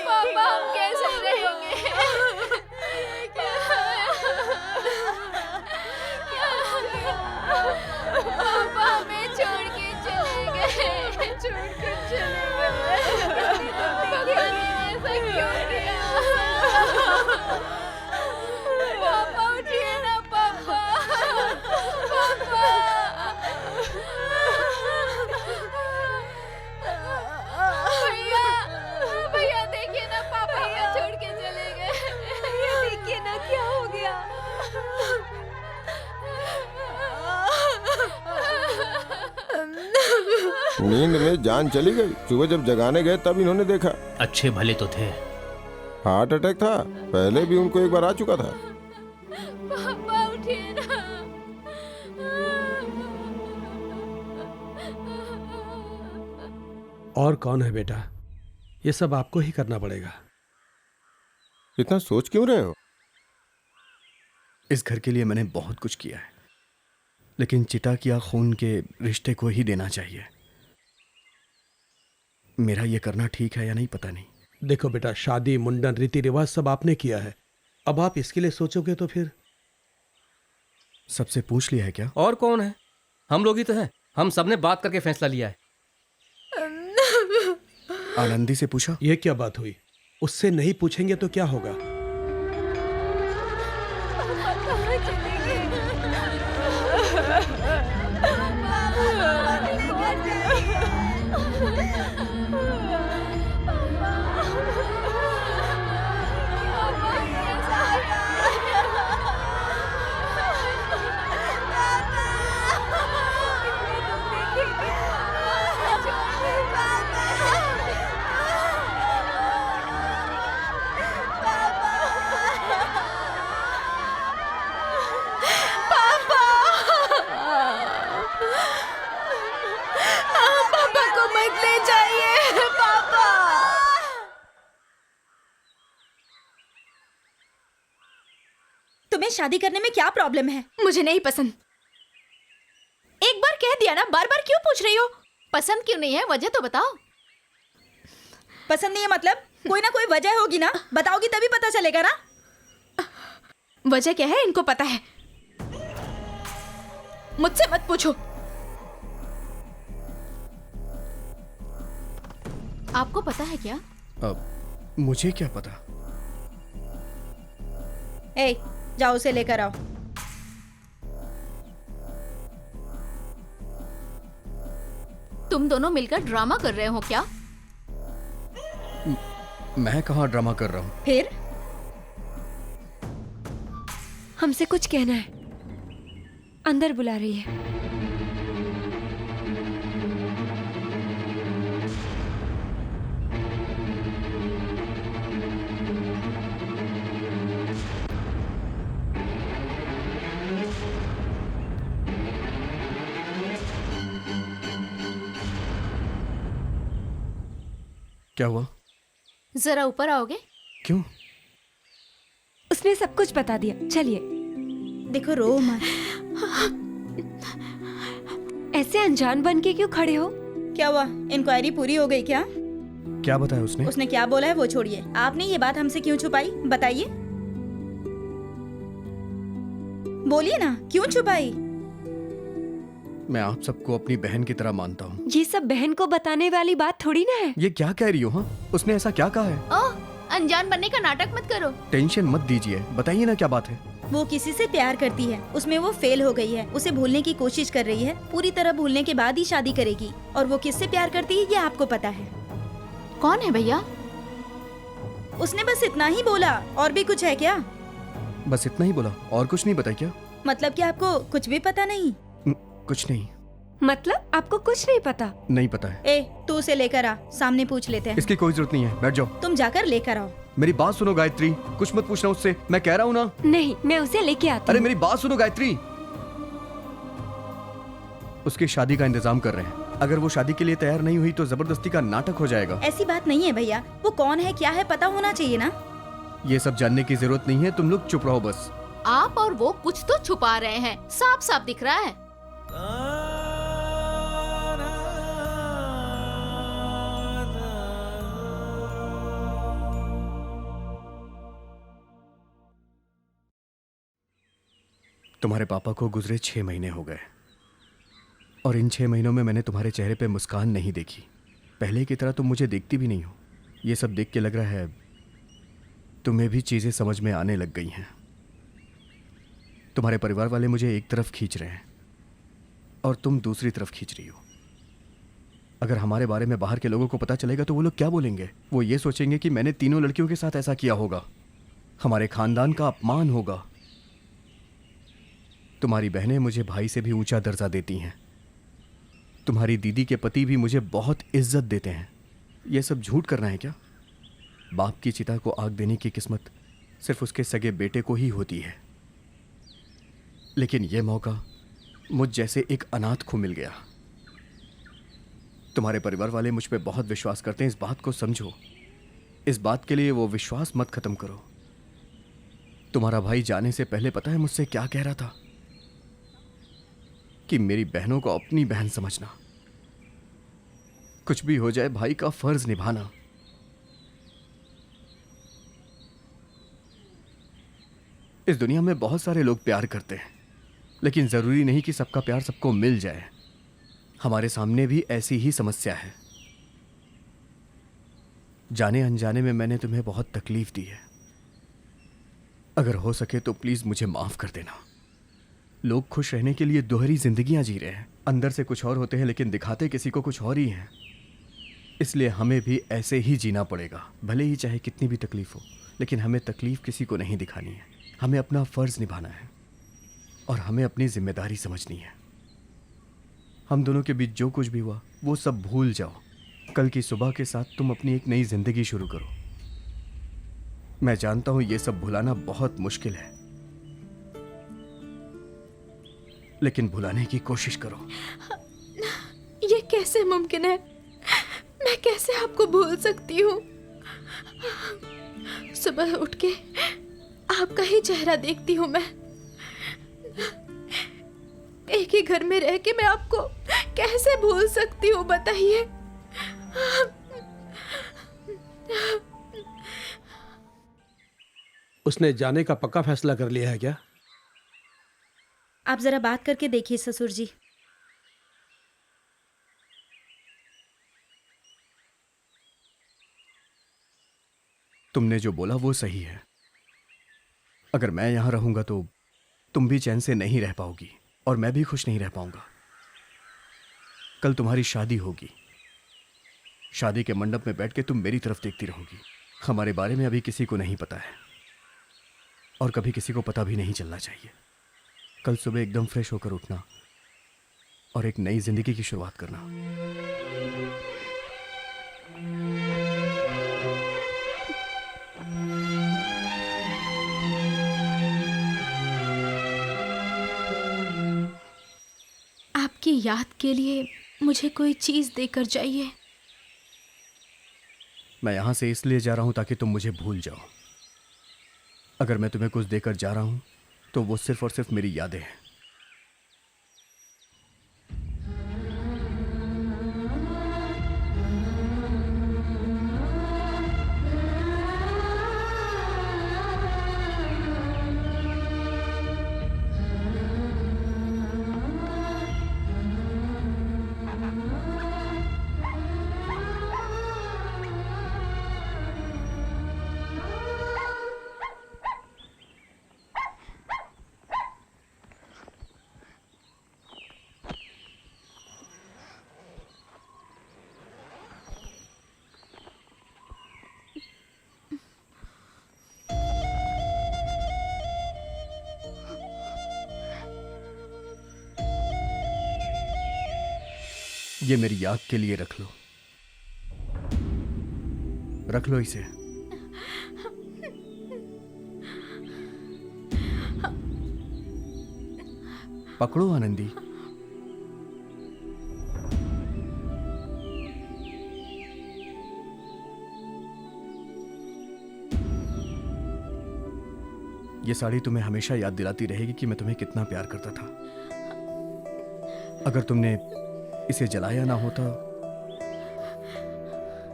पापा, हम कैसे रहेंगे? पापा हमें छोड़ के चले गए, छोड़ के चले गए। भगवान ने ऐसा क्यों किया? पापा उठिए ना पापा, पापा। भैया, भैया देखिए ना, पापा हमें छोड़ के चले गए। भैया देखिए ना, क्या हो गया? नींद में जान चली गई। सुबह जब जगाने गए तब इन्होंने देखा। अच्छे भले तो थे। हार्ट अटैक था, पहले भी उनको एक बार आ चुका था। पापा उठिए ना। और कौन है बेटा? ये सब आपको ही करना पड़ेगा। इतना सोच क्यों रहे हो? इस घर के लिए मैंने बहुत कुछ किया है, लेकिन चिता किया खून के रिश्ते को ही देना चाहिए। मेरा ये करना ठीक है या नहीं पता नहीं। देखो बेटा, शादी, मुंडन, रीति रिवाज सब आपने किया है। अब आप इसके लिए सोचोगे तो फिर सबसे पूछ लिया है क्या? और कौन है? हम लोग ही तो हैं। हम सबने बात करके फैसला लिया है। आनंदी से पूछा? ये क्या बात हुई? उससे नहीं पूछेंगे तो क्या होगा? पापा को मत ले जाइए पापा। तुम्हें शादी करने में क्या प्रॉब्लम है? मुझे नहीं पसंद। एक बार कह दिया ना, बार बार क्यों पूछ रही हो? पसंद क्यों नहीं है? वजह तो बताओ। पसंद नहीं है मतलब? कोई ना कोई वजह होगी ना, बताओगी तभी पता चलेगा ना। वजह क्या है इनको पता है, मुझसे मत पूछो। आपको पता है क्या? अब मुझे क्या पता। ए, जाओ उसे लेकर आओ। तुम दोनों मिलकर ड्रामा कर रहे हो क्या? मैं कहाँ ड्रामा कर रहा हूँ? फिर हमसे कुछ कहना है, अंदर बुला रही है। क्या हुआ? जरा ऊपर आओगे? क्यों? उसने सब कुछ बता दिया, चलिए। देखो, रो मत। ऐसे अनजान बन के क्यों खड़े हो? क्या हुआ, इंक्वायरी पूरी हो गई क्या? क्या बताया उसने? उसने क्या बोला है वो छोड़िए, आपने ये बात हमसे क्यों छुपाई, बताइए। बोलिए ना, क्यों छुपाई? मैं आप सबको अपनी बहन की तरह मानता हूँ। ये सब बहन को बताने वाली बात थोड़ी ना है। ये क्या कह रही हो? हाँ, उसने ऐसा क्या कहा है? ओह, अनजान बनने का नाटक मत करो। टेंशन मत दीजिए, बताइए ना क्या बात है। वो किसी से प्यार करती है, उसमें वो फेल हो गई है, उसे भूलने की कोशिश कर रही है, पूरी तरह भूलने के बाद ही शादी करेगी। और वो किससे प्यार करती है ये आपको पता है। कौन है भैया? उसने बस इतना ही बोला, और भी कुछ है क्या? बस इतना ही बोला, और कुछ नहीं बताया क्या? मतलब कि आपको कुछ भी पता नहीं? कुछ नहीं। मतलब आपको कुछ नहीं पता? नहीं पता है। ए, तू उसे लेकर आ, सामने पूछ लेते हैं। इसकी कोई जरूरत नहीं है, बैठ जाओ। तुम जाकर लेकर आओ। मेरी बात सुनो गायत्री, कुछ मत पूछना उससे, मैं कह रहा हूँ ना। नहीं, मैं उसे लेके आती अरे हूँ। मेरी बात सुनो गायत्री। उसकी शादी का इंतजाम कर रहे हैं, अगर वो शादी के लिए तैयार नहीं हुई तो जबरदस्ती का नाटक हो जाएगा। ऐसी बात नहीं है भैया, वो कौन है क्या है पता होना चाहिए ना। ये सब जानने की जरूरत नहीं है, तुम लोग चुप रहो बस। आप और वो कुछ तो छुपा रहे हैं, साफ साफ दिख रहा है। तुम्हारे पापा को गुजरे 6 महीने हो गए और इन 6 महीनों में मैंने तुम्हारे चेहरे पे मुस्कान नहीं देखी। पहले की तरह तुम मुझे देखती भी नहीं हो। ये सब देख के लग रहा है तुम्हें भी चीज़ें समझ में आने लग गई हैं। तुम्हारे परिवार वाले मुझे एक तरफ खींच रहे हैं और तुम दूसरी तरफ खींच रही हो। अगर हमारे बारे में बाहर के लोगों को पता चलेगा तो वो लोग क्या बोलेंगे? वो ये सोचेंगे कि मैंने तीनों लड़कियों के साथ ऐसा किया होगा, हमारे खानदान का अपमान होगा। तुम्हारी बहनें मुझे भाई से भी ऊंचा दर्जा देती हैं, तुम्हारी दीदी के पति भी मुझे बहुत इज्जत देते हैं। यह सब झूठ करना है क्या? बाप की चिता को आग देने की किस्मत सिर्फ उसके सगे बेटे को ही होती है, लेकिन यह मौका मुझ जैसे एक अनाथ को मिल गया। तुम्हारे परिवार वाले मुझ पे बहुत विश्वास करते हैं, इस बात को समझो। इस बात के लिए वो विश्वास मत खत्म करो। तुम्हारा भाई जाने से पहले पता है मुझसे क्या कह रहा था? कि मेरी बहनों को अपनी बहन समझना, कुछ भी हो जाए भाई का फर्ज निभाना। इस दुनिया में बहुत सारे लोग प्यार करते हैं, लेकिन जरूरी नहीं कि सबका प्यार सबको मिल जाए। हमारे सामने भी ऐसी ही समस्या है। जाने अनजाने में मैंने तुम्हें बहुत तकलीफ दी है। अगर हो सके तो प्लीज मुझे माफ कर देना। लोग खुश रहने के लिए दोहरी जिंदगियां जी रहे हैं, अंदर से कुछ और होते हैं लेकिन दिखाते किसी को कुछ और ही हैं। इसलिए हमें भी ऐसे ही जीना पड़ेगा, भले ही चाहे कितनी भी तकलीफ हो, लेकिन हमें तकलीफ किसी को नहीं दिखानी है। हमें अपना फर्ज निभाना है और हमें अपनी जिम्मेदारी समझनी है। हम दोनों के बीच जो कुछ भी हुआ वो सब भूल जाओ। कल की सुबह के साथ तुम अपनी एक नई जिंदगी शुरू करो। मैं जानता हूं ये सब भुलाना बहुत मुश्किल है, लेकिन भुलाने की कोशिश करो। ये कैसे मुमकिन है? मैं कैसे आपको भूल सकती हूँ? सुबह उठ के आपका ही चेहरा देखती हूँ मैं। एक ही घर में रह के मैं आपको कैसे भूल सकती हूँ, बताइए। उसने जाने का पक्का फैसला कर लिया है क्या? आप जरा बात करके देखिए ससुर जी। तुमने जो बोला वो सही है। अगर मैं यहां रहूंगा तो तुम भी चैन से नहीं रह पाओगी और मैं भी खुश नहीं रह पाऊंगा। कल तुम्हारी शादी होगी। शादी के मंडप में बैठ के तुम मेरी तरफ देखती रहोगी। हमारे बारे में अभी किसी को नहीं पता है और कभी किसी को पता भी नहीं चलना चाहिए। कल सुबह एकदम फ्रेश होकर उठना और एक नई जिंदगी की शुरुआत करना। आपकी याद के लिए मुझे कोई चीज देकर जाइए। मैं यहां से इसलिए जा रहा हूं ताकि तुम मुझे भूल जाओ। अगर मैं तुम्हें कुछ देकर जा रहा हूं तो वो सिर्फ और सिर्फ मेरी यादें हैं। ये मेरी याद के लिए रख लो। रख लो इसे। पकड़ो आनंदी। ये साड़ी तुम्हें हमेशा याद दिलाती रहेगी कि मैं तुम्हें कितना प्यार करता था। अगर तुमने इसे जलाया ना होता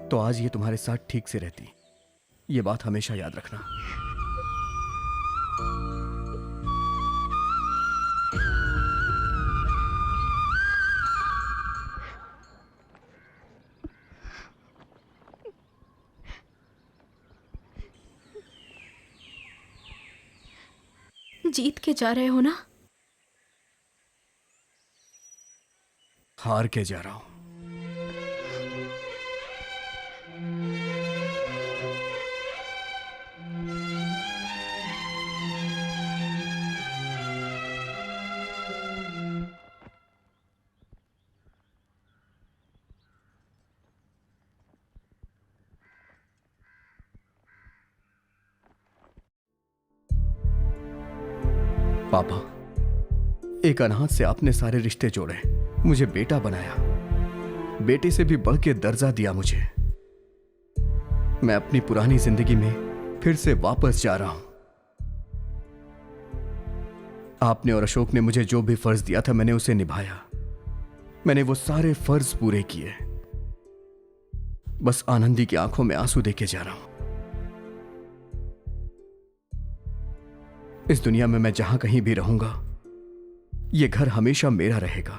तो आज ये तुम्हारे साथ ठीक से रहती। ये बात हमेशा याद रखना। जीत के जा रहे हो ना? हार के जा रहा हूं। पापा, एक अनाथ से आपने सारे रिश्ते जोड़े, मुझे बेटा बनाया, बेटे से भी बढ़ के दर्जा दिया मुझे। मैं अपनी पुरानी जिंदगी में फिर से वापस जा रहा हूं। आपने और अशोक ने मुझे जो भी फर्ज दिया था मैंने उसे निभाया। मैंने वो सारे फर्ज पूरे किए। बस आनंदी की आंखों में आंसू देके जा रहा हूं। इस दुनिया में मैं जहां कहीं भी रहूंगा, ये घर हमेशा मेरा रहेगा।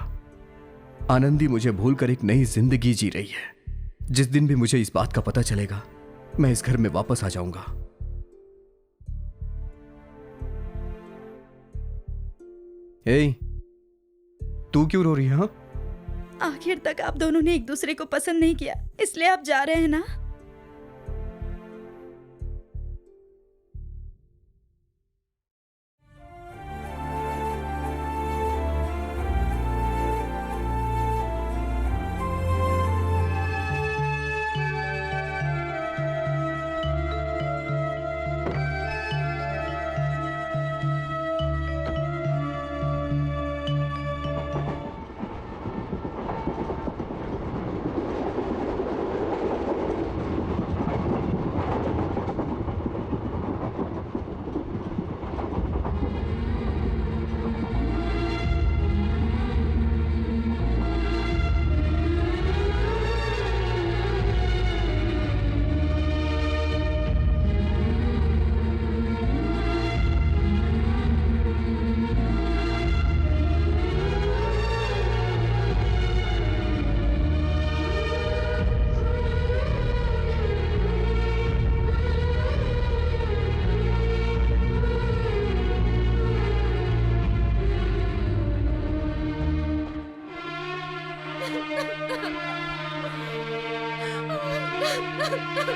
आनंदी मुझे भूलकर एक नई जिंदगी जी रही है। जिस दिन भी मुझे इस बात का पता चलेगा, मैं इस घर में वापस आ जाऊंगा। ए, तू क्यों रो रही है? हाँ? आखिर तक आप दोनों ने एक दूसरे को पसंद नहीं किया, इसलिए आप जा रहे हैं ना? है